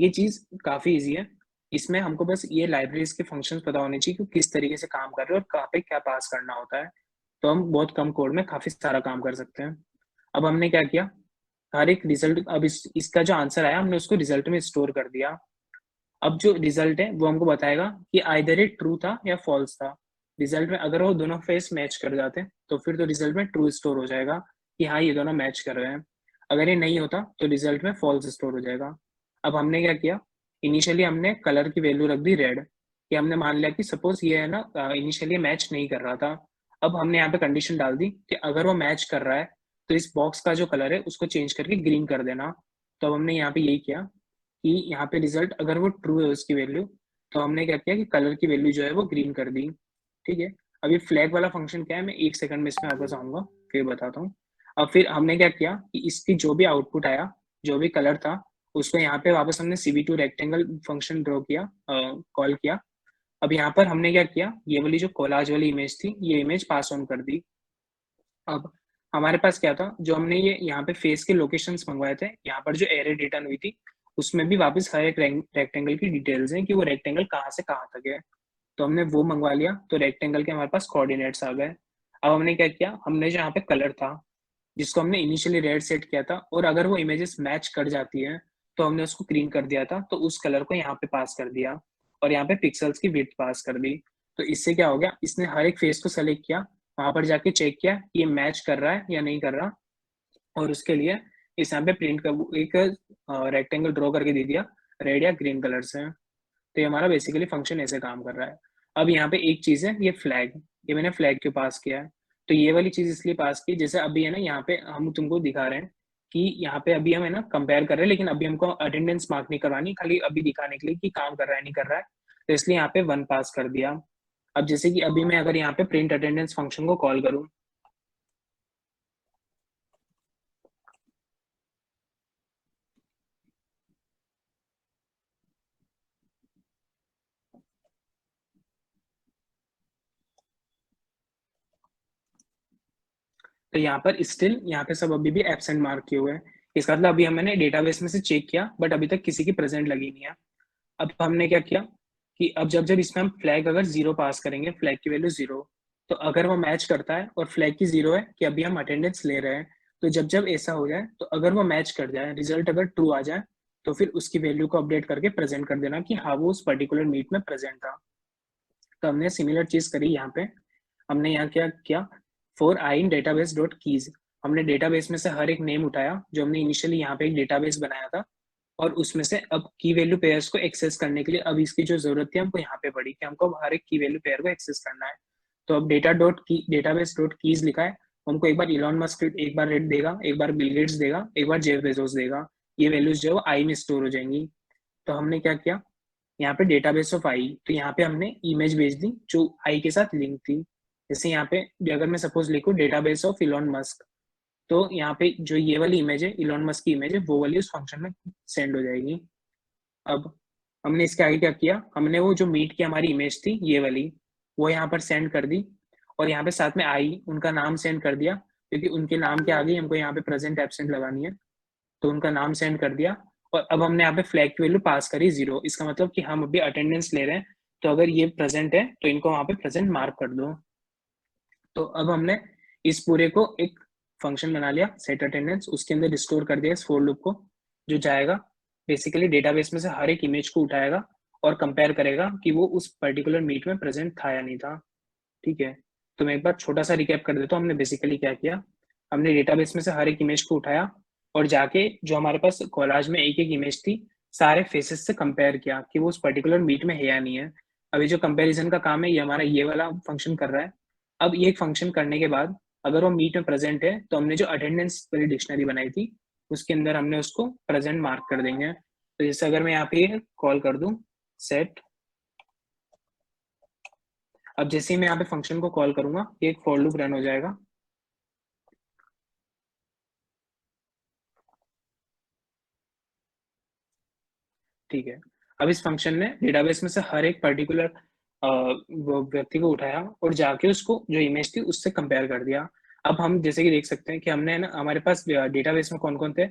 ये चीज काफी इजी है। इसमें हमको बस ये लाइब्रेरीज के फंक्शंस पता होने चाहिए कि किस तरीके से काम कर रहे हैं और कहाँ पे क्या पास करना होता है। तो हम बहुत कम कोड में काफी सारा काम कर सकते हैं। अब हमने क्या किया, हर एक रिजल्ट, अब इसका जो आंसर आया हमने उसको रिजल्ट में स्टोर कर दिया। अब जो रिजल्ट है वो हमको बताएगा कि आइदर ये ट्रू था या फॉल्स था। रिजल्ट में अगर वो दोनों फेस मैच कर जाते तो फिर तो रिजल्ट में ट्रू स्टोर हो जाएगा कि हाँ ये दोनों मैच कर रहे हैं। अगर ये नहीं होता तो रिजल्ट में फॉल्स स्टोर हो जाएगा। अब हमने क्या किया, इनिशियली हमने कलर की वैल्यू रख दी रेड, कि हमने मान लिया कि सपोज ये है ना इनिशियली मैच नहीं कर रहा था। अब हमने यहाँ पे कंडीशन डाल दी कि अगर वो मैच कर रहा है तो इस बॉक्स का जो कलर है उसको चेंज करके ग्रीन कर देना। तो अब हमने यहाँ पे यही किया कि यहाँ पे रिजल्ट अगर वो ट्रू है उसकी वैल्यू, तो हमने क्या किया कि कलर की वैल्यू जो है वो ग्रीन कर दी। ठीक है, अभी फ्लैग वाला फंक्शन क्या है, मैं 1 सेकंड में इसमें वापस आऊंगा फिर बताता हूँ। अब फिर हमने क्या किया कि इसकी जो भी आउटपुट आया, जो भी कलर था, उसको यहाँ पे वापस हमने CV2 रेक्टेंगल फंक्शन ड्रॉ किया, कॉल किया। अब यहाँ पर हमने क्या किया, ये वाली जो कोलाज वाली इमेज थी ये इमेज पास ऑन कर दी। अब हमारे पास क्या था, जो हमने ये यहाँ पे फेस के लोकेशंस मंगवाए थे, यहाँ पर जो एरे रिटर्न हुई थी उसमें भी वापस हर एक रेक्टेंगल की डिटेल्स हैं कि वो रेक्टेंगल कहाँ से कहाँ तक है। तो हमने वो मंगवा लिया, तो रेक्टेंगल के हमारे पास कोऑर्डिनेट्स आ गए। अब हमने क्या किया, हमने जो यहाँ पे कलर था जिसको हमने इनिशियली रेड सेट किया था, और अगर वो इमेजेस मैच कर जाती है तो हमने उसको ग्रीन कर दिया था, तो उस कलर को यहाँ पे पास कर दिया और यहाँ पे पिक्सल्स की विड्थ पास कर दी। तो इससे क्या हो गया, इसने हर एक फेस को सेलेक्ट किया, वहां पर जाके चेक किया कि ये मैच कर रहा है या नहीं कर रहा, और उसके लिए इस यहाँ पे प्रिंट कर एक रेक्टेंगल ड्रॉ करके दे दिया रेड या ग्रीन कलर से। तो ये हमारा बेसिकली फंक्शन ऐसे काम कर रहा है। अब यहाँ पे एक चीज है, ये फ्लैग, ये मैंने फ्लैग क्यों पास किया है, तो ये वाली चीज इसलिए पास की, जैसे अभी है ना यहाँ पे हम तुमको दिखा रहे हैं कि यहाँ पे अभी हम है ना कंपेयर कर रहे हैं, लेकिन अभी हमको अटेंडेंस मार्क नहीं करवानी, खाली अभी दिखाने के लिए कि काम कर रहा है नहीं कर रहा है, तो इसलिए यहाँ पे 1 पास कर दिया। अब जैसे कि अभी मैं अगर यहाँ पे प्रिंट अटेंडेंस फंक्शन को कॉल करूँ, तो यहाँ पर स्टिल यहाँ पे सब अभी भी एब्सेंट मार्क किए हुए हैं। इसका मतलब अभी हमने डेटाबेस में से चेक किया बट अभी तक किसी की प्रेजेंट लगी नहीं है। अब हमने क्या किया कि अब जब इसमें हम फ्लैग अगर 0 पास करेंगे, फ्लैग की वैल्यू 0, तो अगर वो मैच करता है और फ्लैग की 0 है कि अभी हम अटेंडेंस ले रहे हैं, तो जब ऐसा हो जाए तो अगर वो मैच कर जाए, रिजल्ट अगर ट्रू आ जाए, तो फिर उसकी वैल्यू को अपडेट करके प्रेजेंट कर देना कि हाँ वो उस पर्टिकुलर मीट में प्रेजेंट था। तो हमने सिमिलर चीज करी यहाँ पे। हमने यहाँ क्या किया, for I in database dot keys, हमने डेटाबेस में से हर एक नेम उठाया जो हमने इनिशियली यहाँ पे एक डेटाबेस बनाया था, और उसमें से अब की वैल्यू पेयर्स को एक्सेस करने के लिए अब इसकी जो जरूरत थी हमको यहाँ पे पड़ी कि हमको हर एक की वैल्यू पेयर को एक्सेस करना है। तो अब डेटाबेस डॉट कीज लिखा है, हमको एक बार इलॉन मस्क एक बार रेट देगा, एक बार बिल गेट्स देगा, एक बार जेफ बेजोस देगा, ये वैल्यूज जो है वो आई में स्टोर हो जाएंगी। तो हमने क्या किया, यहाँ पे डेटाबेस ऑफ आई, तो यहाँ पे हमने इमेज भेज दी जो आई के साथ लिंक थी। जैसे यहाँ पे अगर मैं सपोज लिखूँ डेटाबेस ऑफ इलॉन मस्क, तो यहाँ पे जो ये वाली इमेज है इलॉन मस्क की इमेज है, वो वाली उस फंक्शन में सेंड हो जाएगी। अब हमने इसके आगे क्या किया, हमने वो जो मीट की हमारी इमेज थी ये वाली, वो यहाँ पर सेंड कर दी, और यहाँ पे साथ में आई उनका नाम सेंड कर दिया, क्योंकि उनके नाम के आगे हमको यहाँ पे प्रेजेंट एब्सेंट लगानी है, तो उनका नाम सेंड कर दिया। और अब हमने यहाँ पे फ्लैग की वैल्यू पास करी 0, इसका मतलब कि हम अभी अटेंडेंस ले रहे हैं, तो अगर ये प्रेजेंट है तो इनको वहां पे प्रेजेंट मार्क कर दो। तो अब हमने इस पूरे को एक फंक्शन बना लिया सेट अटेंडेंस, उसके अंदर रिस्टोर कर दिया इस फॉर लूप को, जो जाएगा बेसिकली डेटाबेस में से हर एक इमेज को उठाएगा और कंपेयर करेगा कि वो उस पर्टिकुलर मीट में प्रेजेंट था या नहीं था। ठीक है, तो मैं एक बार छोटा सा रिकैप कर देता हूँ। हमने बेसिकली क्या किया, हमने डेटाबेस में से हर एक इमेज को उठाया और जाके जो हमारे पास कोलाज में एक एक इमेज थी सारे फेसेस से कंपेयर किया कि वो उस पर्टिकुलर मीट में है या नहीं है। अभी जो कंपैरिजन का काम है ये हमारा ये वाला फंक्शन कर रहा है। अब ये फंक्शन करने के बाद अगर वो मीट में प्रेजेंट है तो हमने जो अटेंडेंस वाली डिक्शनरी बनाई थी उसके अंदर हमने उसको प्रेजेंट मार्क कर देंगे। तो जैसे अगर मैं यहाँ पे कॉल कर दूं सेट, अब जैसे ही मैं यहाँ पे फंक्शन को कॉल करूंगा ये एक फॉर लूप रन हो जाएगा। ठीक है, अब इस फंक्शन ने डेटाबेस में से हर एक पर्टिकुलर व्यक्ति को उठाया और जाके उसको जो इमेज थी उससे कंपेयर कर दिया। अब हम जैसे कि देख सकते हैं कि हमने ना, हमारे पास डेटाबेस में कौन कौन थे,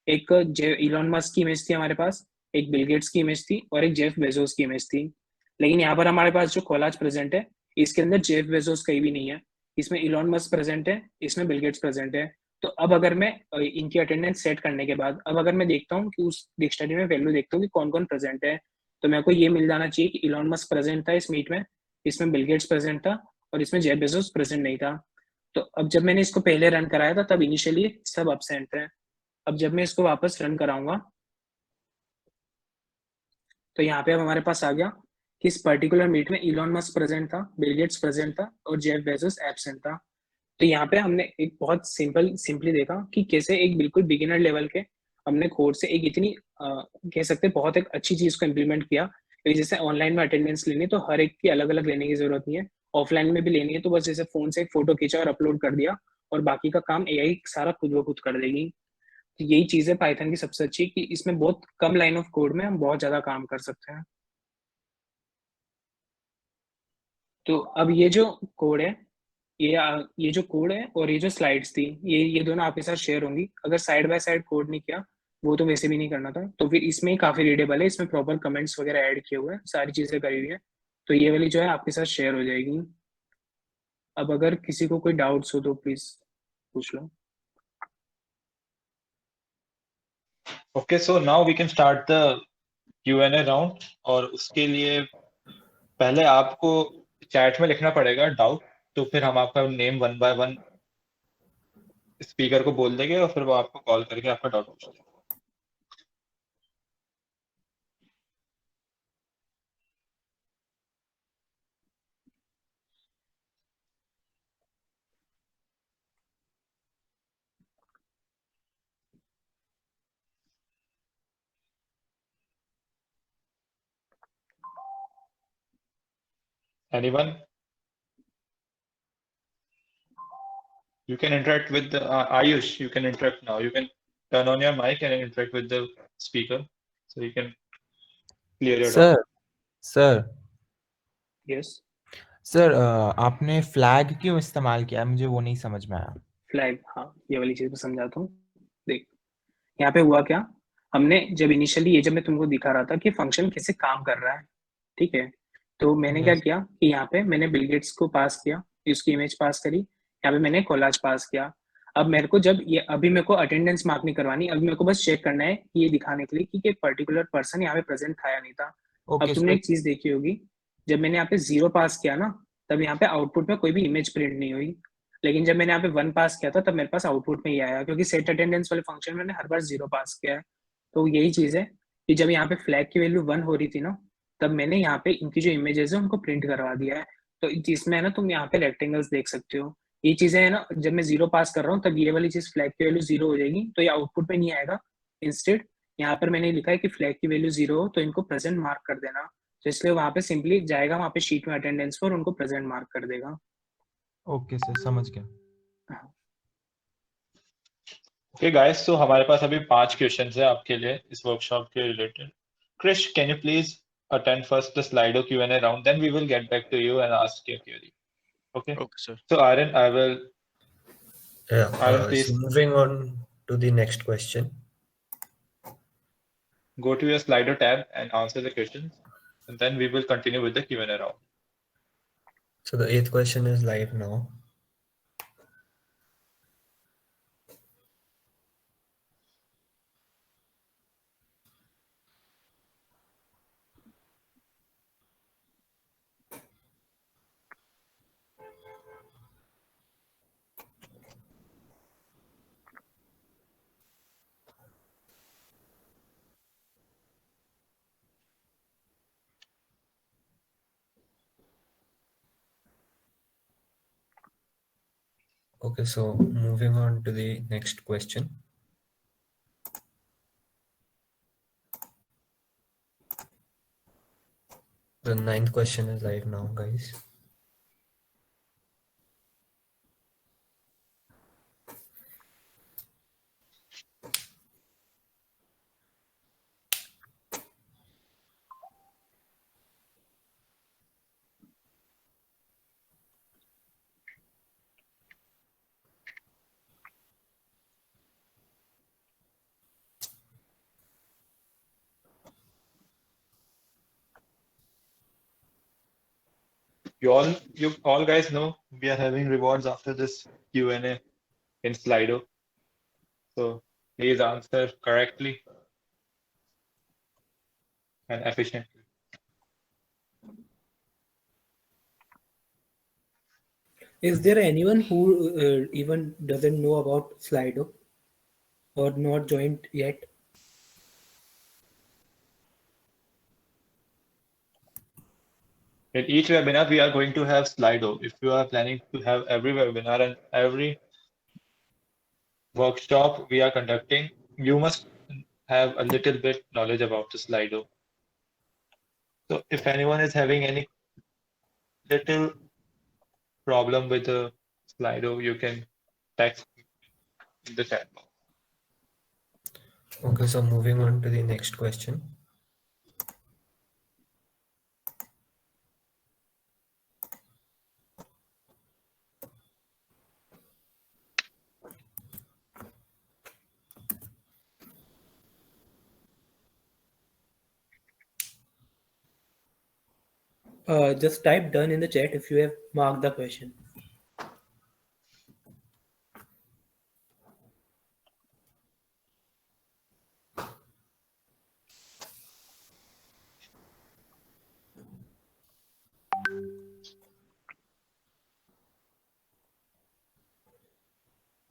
एक इलॉन मस्क की इमेज थी हमारे पास, एक बिल गेट्स की इमेज थी और एक जेफ बेजोस की इमेज थी। लेकिन यहाँ पर हमारे पास जो कोलाज प्रेजेंट है इसके अंदर जेफ बेजोस कहीं भी नहीं है, इसमें इलॉन मस्क प्रेजेंट है, इसमें बिल गेट्स प्रेजेंट है। तो अब अगर मैं इनकी अटेंडेंस सेट करने के बाद अब अगर मैं देखता हूँ कि उस डिक्शनरी में वैल्यू देखता हूँ कि कौन कौन प्रेजेंट है, तो मेरे को ये मिल जाना चाहिए कि इलॉन मस्क प्रेजेंट था इस मीट में, इसमें बिल गेट्स प्रेजेंट था और इसमें जेफ बेजोस प्रेजेंट नहीं था। तो अब जब मैंने इसको पहले रन कराया था तब इनिशियली सब एब्सेंट थे। अब जब मैं इसको वापस रन कराऊंगा तो यहाँ पे अब हमारे पास आ गया कि इस पर्टिकुलर मीट में इलॉन मस्क प्रेजेंट था, बिल गेट्स प्रेजेंट था और जेफ बेजोस एब्सेंट था। तो यहाँ पे हमने एक बहुत सिंपली देखा कि कैसे एक बिल्कुल बिगिनर लेवल के हमने कोड से एक इतनी कह सकते हैं बहुत एक अच्छी चीज को इम्प्लीमेंट किया। क्योंकि जैसे ऑनलाइन में अटेंडेंस लेनी तो हर एक की अलग अलग लेने की जरूरत नहीं है, ऑफलाइन में भी लेनी है तो बस जैसे फोन से एक फोटो खींचा और अपलोड कर दिया और बाकी का काम एआई सारा खुद ब खुद कर देगी। तो यही चीज है पाइथन की सबसे अच्छी कि इसमें बहुत कम लाइन ऑफ कोड में हम बहुत ज्यादा काम कर सकते हैं। तो अब ये जो कोड है ये जो कोड है और ये जो स्लाइड्स थी ये दोनों आपके साथ शेयर होंगी। अगर साइड बाय साइड कोड नहीं किया वो तो वैसे भी नहीं करना था, तो फिर इसमें काफी रीडेबल है, इसमें प्रॉपर कमेंट्स वगैरह ऐड किए हुए हैं, सारी चीजें करी हुई है। तो ये वाली जो है आपके साथ शेयर हो जाएगी। अब अगर किसी को कोई डाउट्स हो तो प्लीज पूछ लो। Okay, so now we can start the Q&A round. और उसके लिए पहले आपको चैट में लिखना पड़ेगा डाउट, तो फिर हम आपका नेम 1 by 1 स्पीकर को बोल देंगे और फिर वो आपको कॉल करके आपका डाउट पूछ लेगा। Anyone? You can interact with the Ayush. You can interact now. You can turn on your mic and interact with the speaker, so you can clear your doubt. Sir yes, sir आपने flag क्यों इस्तेमाल किया, मुझे वो नहीं समझ में आया। फ्लैग, हाँ ये वाली चीज मैं समझाता हूँ। देख यहाँ पे हुआ क्या, हमने जब इनिशियली ये जब मैं तुमको दिखा रहा था कि फंक्शन कैसे काम कर रहा है, ठीक है, तो मैंने क्या Yes. किया कि यहाँ पे मैंने बिल गेट्स को पास किया, उसकी इमेज पास करी, यहाँ पे मैंने कोलाज पास किया। अब मेरे को जब ये अभी मेरे को अटेंडेंस मार्क नहीं करवानी, अभी मेरे को बस चेक करना है ये दिखाने के लिए कि एक पर्टिकुलर पर्सन यहाँ पे प्रेजेंट था या नहीं था। अब ओके तुमने एक चीज देखी होगी, जब मैंने यहाँ पे 0 पास किया ना तब यहाँ पे आउटपुट में कोई भी इमेज प्रिंट नहीं हुई, लेकिन जब मैंने यहाँ पे 1 पास किया था तब मेरे पास आउटपुट में ही आया, क्योंकि सेट अटेंडेंस वाले फंक्शन में मैंने हर बार 0 पास किया है। तो यही चीज है कि जब यहाँ पे फ्लैग की वैल्यू 1 हो रही थी ना तब मैंने यहाँ पे इनकी जो इमेजेस है उनको प्रिंट करवा दिया है। तो जिसमें है ना तुम यहाँ पे रेक्टेंगल्स देख सकते हो, ये चीजें है ना, जब मैं 0 पास कर रहा हूँ तब ये वाली चीज फ्लैग की वैल्यू 0 हो जाएगी, तो ये आउटपुट में नहीं आएगा। इंस्टेड यहाँ पर मैंने लिखा है कि फ्लैग की वैल्यू 0 हो तो इनको प्रेजेंट मार्क कर देना, तो इसलिए वहां पे सिंपली जाएगा वहां पे शीट में अटेंडेंस पर उनको प्रेजेंट मार्क कर देगा। ओके सर, समझ गया। Okay, guys. So हमारे पास अभी 5 questions है आपके लिए इस workshop के related. Krish, can you please attend first the Slido Q&A round? Then we will get back to you and ask your query. Okay. Okay, sir. So Aaron, Yeah. Aaron, please So moving on to the next question. go to your Slido tab and answer the questions, and then we will continue with the Q&A round. So the 8th question is live now. Okay, so moving on to the next question. The 9th question is live now, guys. You all guys know we are having rewards after this Q&A in Slido. So please answer correctly and efficiently. Is there anyone who even doesn't know about Slido or not joined yet? In each webinar, we are going to have Slido. If you are planning to have every webinar and every workshop we are conducting, you must have a little bit knowledge about the Slido. So if anyone is having any little problem with the Slido, you can text in the chat box. Okay, so moving on to the next question. Just type done in the chat if you have marked the question.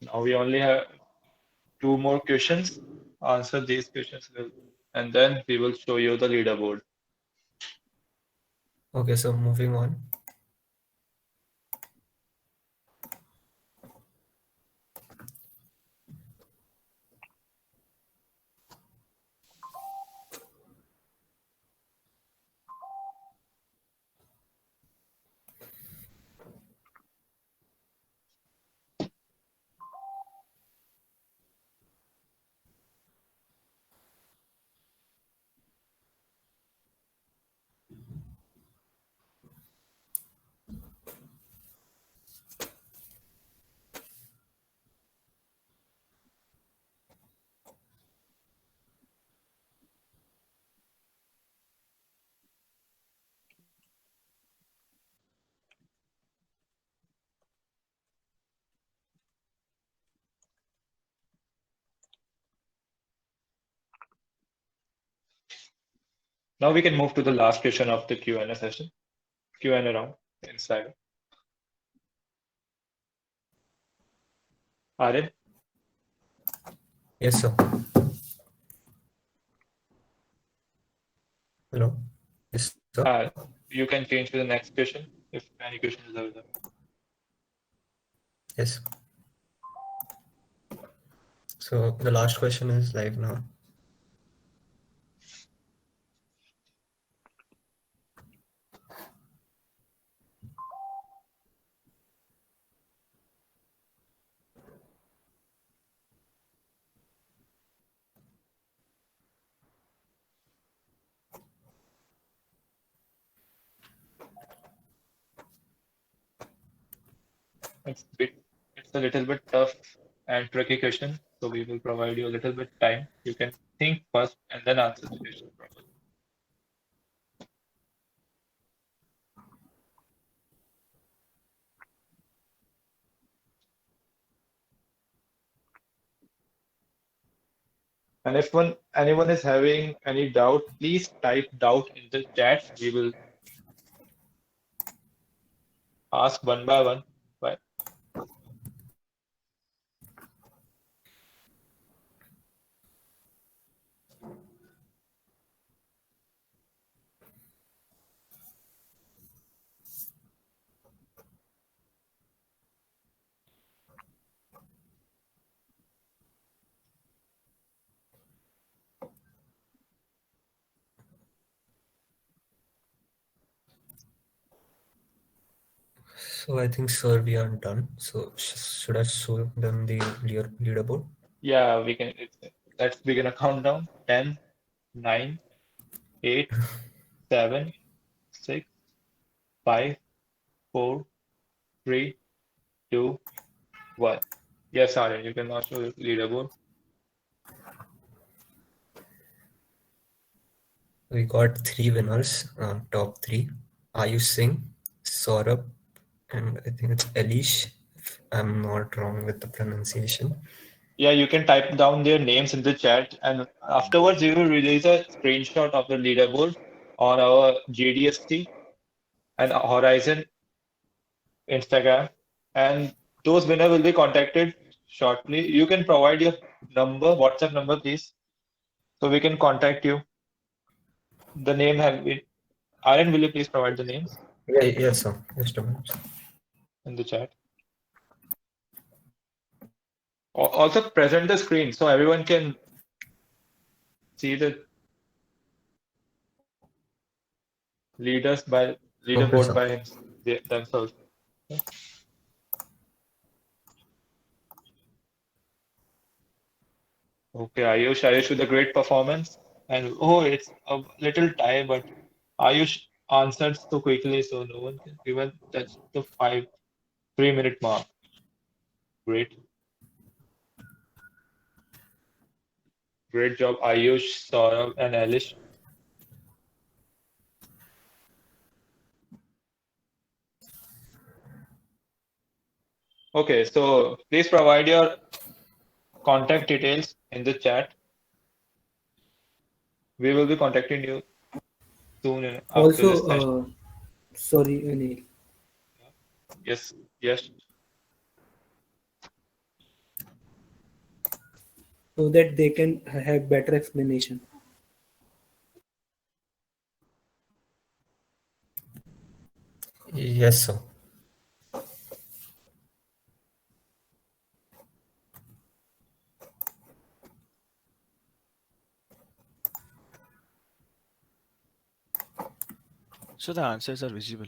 Now we only have 2 more questions. Answer these questions and then we will show you the leaderboard. Okay, so moving on. Now we can move to the last question of the Q&A session, Q&A round inside. Aryan? Yes, sir. Hello. Yes, sir. You can change to the next question if any question is available. Yes. So the last question is live now. It's a little bit tough and tricky question, so we will provide you a little bit time. You can think first and then answer the question properly. And if anyone is having any doubt, please type doubt in the chat. We will ask one by one. But So I think, sir, we are done. So should I show them the leaderboard? Yeah, we can. Let's begin a countdown. 10, 9, 8, 7, 6, 5, 4, 3, 2, 1. Yes, Aryan, you can now show the leaderboard. We got 3 winners, top 3. Ayush Singh, Saurabh, and I think it's Elish, if I'm not wrong with the pronunciation. Yeah, you can type down their names in the chat, and afterwards we will release a screenshot of the leaderboard on our JDST and Horizon Instagram, and those winner will be contacted shortly. You can provide your number, WhatsApp number, please, so we can contact you. The name have been. Aaron, will you please provide the names Yeah, yes, sir. Just a minute. in the chat? Also present the screen so everyone can see the Okay, leaderboard sir. by themselves. Okay, Ayush with a great performance. And it's a little tie, but Ayush answered so quickly, so no one can even touch the 3-minute mark. Great. Great job, Ayush, Saurabh, and Alish. Okay, so please provide your contact details in the chat. We will be contacting you soon after this session. Also, sorry, Anil. Yes, yes. So that they can have better explanation. Yes, sir. So the answers are visible.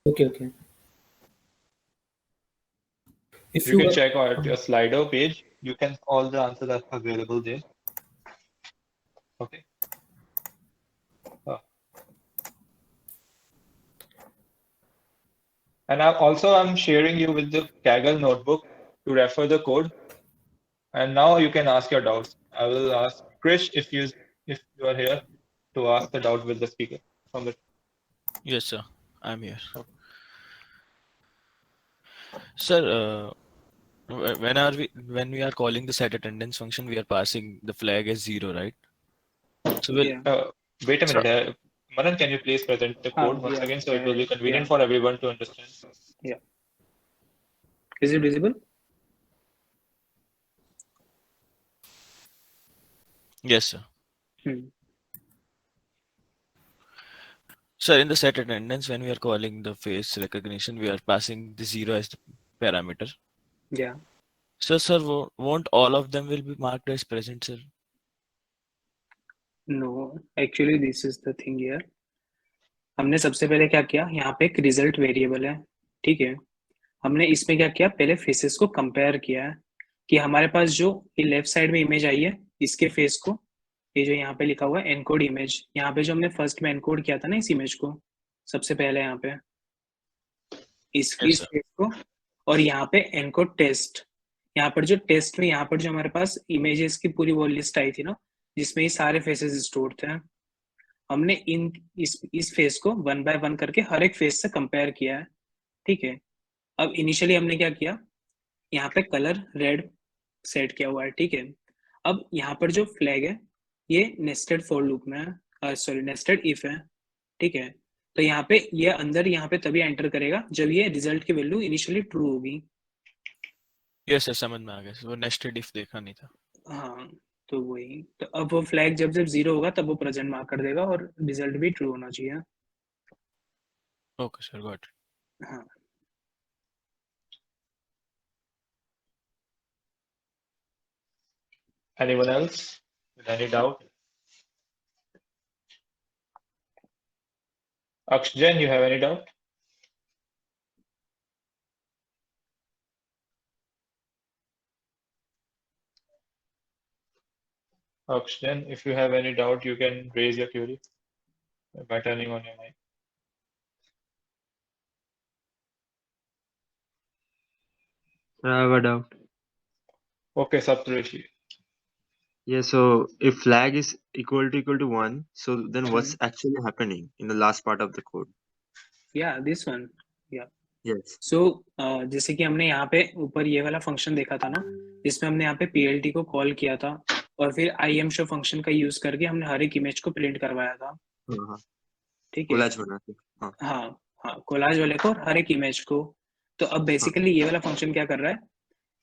Okay. If You can you check out your Slido page. You can all the answers are available there. Okay. And I'm sharing you with the Kaggle notebook to refer the code. And now you can ask your doubts. I will ask Krish if you are here to ask the doubt with the speaker from the. Yes, sir. I'm here. Okay. Sir, when we are calling the set attendance function, we are passing the flag as 0, right? So we'll, Yeah. Wait a so, minute. Manan, can you please present the code once Yeah, again so it will be convenient yeah. for everyone to understand? Yeah. Is it visible? yes, sir. Hmm. Sir, in the set attendance, when we are calling the face recognition, we are passing the 0 as the parameter. Yeah. So, sir, won't all of them will be marked as present, sir? No, actually this is the thing here. हमने सबसे पहले क्या किया, यहाँ पे एक result variable है, ठीक है. हमने इसमें क्या किया, पहले फेसेस को कंपेयर किया है कि हमारे पास जो ये लेफ्ट साइड में इमेज आई है इसके फेस को, ये जो यहाँ पे लिखा हुआ है एनकोड इमेज, यहाँ पे जो हमने फर्स्ट में एनकोड किया था ना इस इमेज को सबसे पहले यहाँ पे इस Yes, फेस को, और यहाँ पे एनकोड टेस्ट, यहाँ पर जो टेस्ट में यहाँ पर जो हमारे पास इमेजेस की पूरी वो लिस्ट आई थी ना जिसमें ये सारे फेसेस स्टोर थे, हमने इस फेस को 1 बाय 1 करके हर एक फेस से कंपेयर किया है, ठीक है. अब इनिशियली हमने क्या किया, यहाँ पे कलर रेड सेट किया हुआ है, ठीक है. अब यहाँ पर जो फ्लैग है ये नेस्टेड फॉर लूप में है, सॉरी नेस्टेड इफ है, ठीक है. तो यहाँ पे ये अंदर यहाँ पे तभी एंटर करेगा जब ये रिजल्ट की वैल्यू इनिशियली ट्रू होगी. yes, sir, समझ में आ गया. वो नेस्टेड इफ देखा नहीं था. हाँ, तो वही, तो अब वो फ्लैग जब जब 0 होगा तब वो प्रेजेंट मार्क कर देगा और रिजल्ट भी ट्रू होना चाहिए. Okay, sir, got it. हाँ. Anyone else with any doubt? Akshan, you have any doubt? Akshan, if you have any doubt, you can raise your query by turning on your mic. I have a doubt. Okay, Saptarishi. Yeah, so if flag is equal to 1, so then what's actually happening in the last part of the code? Yeah, this one. Yeah. Yes. So जैसे कि हमने यहाँ पे ऊपर ये वाला function देखा था ना, जिसमें हमने यहाँ पे PLT को कॉल किया था और फिर IMShow फंक्शन का यूज करके हमने हर एक इमेज को प्रिंट करवाया था। हाँ, ठीक है। कोलाज बना के। हाँ, हाँ, कोलाज वाले को और हर एक इमेज को। तो अब बेसिकली ये वाला फंक्शन क्या कर रहा है,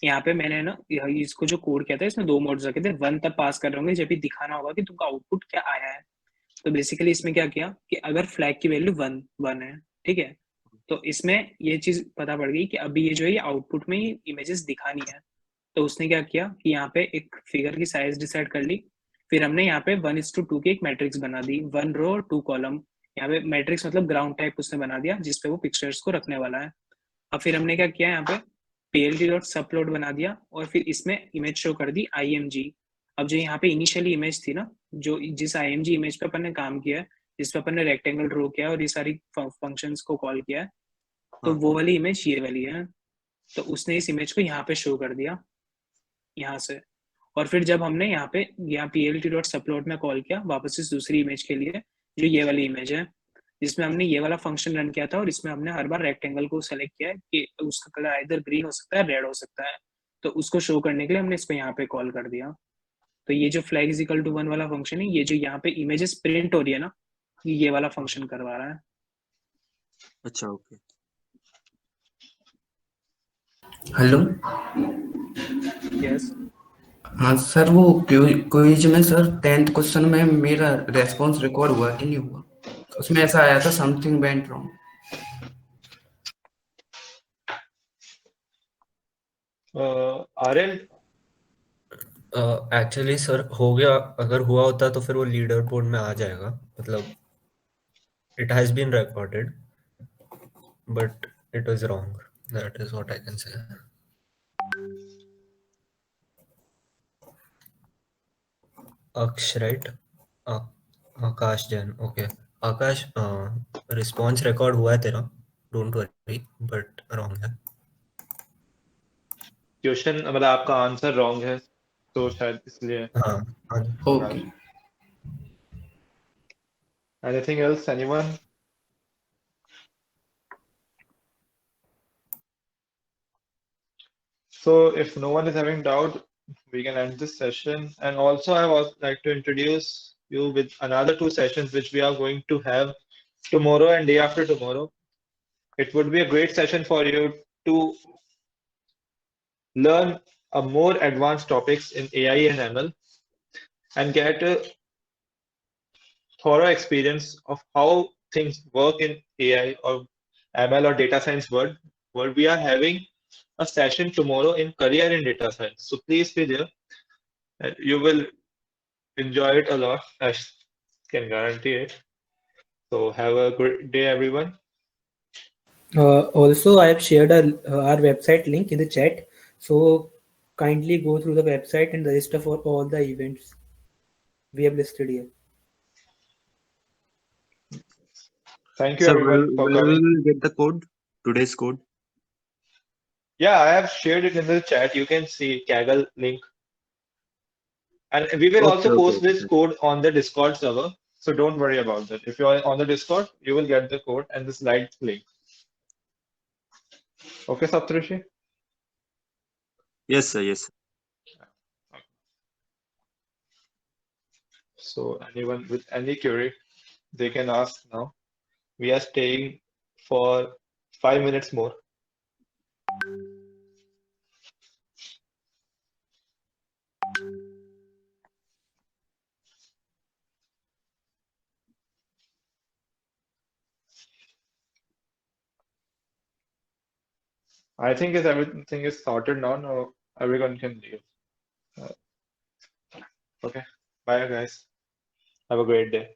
यहाँ पे मैंने ना इसको जो कोड किया था इसमें 2 मोड्स रखे थे। 1 तब पास कर रहे होंगे जब भी दिखाना होगा कि तुमका आउटपुट क्या आया है। तो बेसिकली इसमें क्या किया कि अगर फ्लैग की वैल्यू 1 है, ठीक है, तो इसमें ये चीज पता पड़ गई कि अभी ये जो है ये आउटपुट में ही इमेजेस दिखानी है। तो उसने क्या किया कि यहाँ पे एक फिगर की साइज डिसाइड कर ली, फिर हमने यहाँ पे 1:2 की एक मैट्रिक्स बना दी, 1 रो 2 कॉलम। यहाँ पे मैट्रिक्स मतलब ग्राउंड टाइप उसने बना दिया जिसपे वो पिक्चर्स को रखने वाला है। अब फिर हमने क्या किया यहाँ पे plt.subplot बना दिया और फिर इसमें इमेज शो कर दी img। अब जो यहाँ पे इनिशियली इमेज थी ना, जो जिस img इमेज पे अपन ने काम किया है, जिस पे अपन ने रेक्टेंगल ड्रॉ किया है और ये सारी फंक्शंस को कॉल किया है, तो वो वाली इमेज ये वाली है। तो उसने इस इमेज को यहाँ पे शो कर दिया यहाँ से। और फिर जब हमने यहाँ पे plt.subplot में कॉल किया वापस इस दूसरी इमेज के लिए, जो ये वाली इमेज है, जिसमें हमने ये वाला फंक्शन रन किया था और इसमें हमने हर बार रेक्टेंगल को सेलेक्ट किया है कि उसका कलर आइदर ग्रीन हो सकता है, रेड हो सकता है। तो उसको शो करने के लिए हमने इसको यहाँ पे कॉल कर दिया। तो ये जो flag is equal to 1 वाला फंक्शन है, ये जो यहाँ पे इमेजेस प्रिंट हो रही है ना, ये वाला फंक्शन करवा रहा है। अच्छा, ओके। हेलो। यस। हाँ सर, वो क्विज में सर 10th क्वेश्चन में मेरा रेस्पॉन्स रिकॉर्ड हुआ कि नहीं हुआ? उसमें ऐसा आया था something went wrong. Aryan, actually sir हो गया, अगर हुआ होता तो फिर वो लीडर बोर्ड में आ जाएगा, मतलब it has been recorded but it was wrong, that is what I can say. Aksh, right? Akash Jain, okay. Akash, response record हुआ है तेरा, डोंट वरी, बट रॉन्ग है। क्वेश्चन मतलब आपका आंसर रॉन्ग है तो शायद इसलिए। हाँ, okay. Anything else, anyone? So if no one is having doubt, we can end this session. And also I would like to introduce you with another 2 sessions which we are going to have tomorrow and day after tomorrow. It would be a great session for you to learn a more advanced topics in AI and ML and get a thorough experience of how things work in AI or ML or data science world. Where we are having a session tomorrow in career in data science. So please be there. You will enjoy it a lot. I can guarantee it. So have a good day, everyone. Also, I have shared our website link in the chat. So kindly go through the website and register for all the events we have listed here. Thank you, Sir, everyone, for where coming. will we get the code? Today's code? Yeah, I have shared it in the chat. You can see Kaggle link. And we will also post this code on the Discord server. So don't worry about that. If you are on the Discord, you will get the code and the slide link. Okay, Saptarishi? Yes, sir. Yes, sir. So anyone with any query, they can ask now. We are staying for 5 minutes more. I think everything is sorted now. Now everyone can leave. Okay. Bye, guys. Have a great day.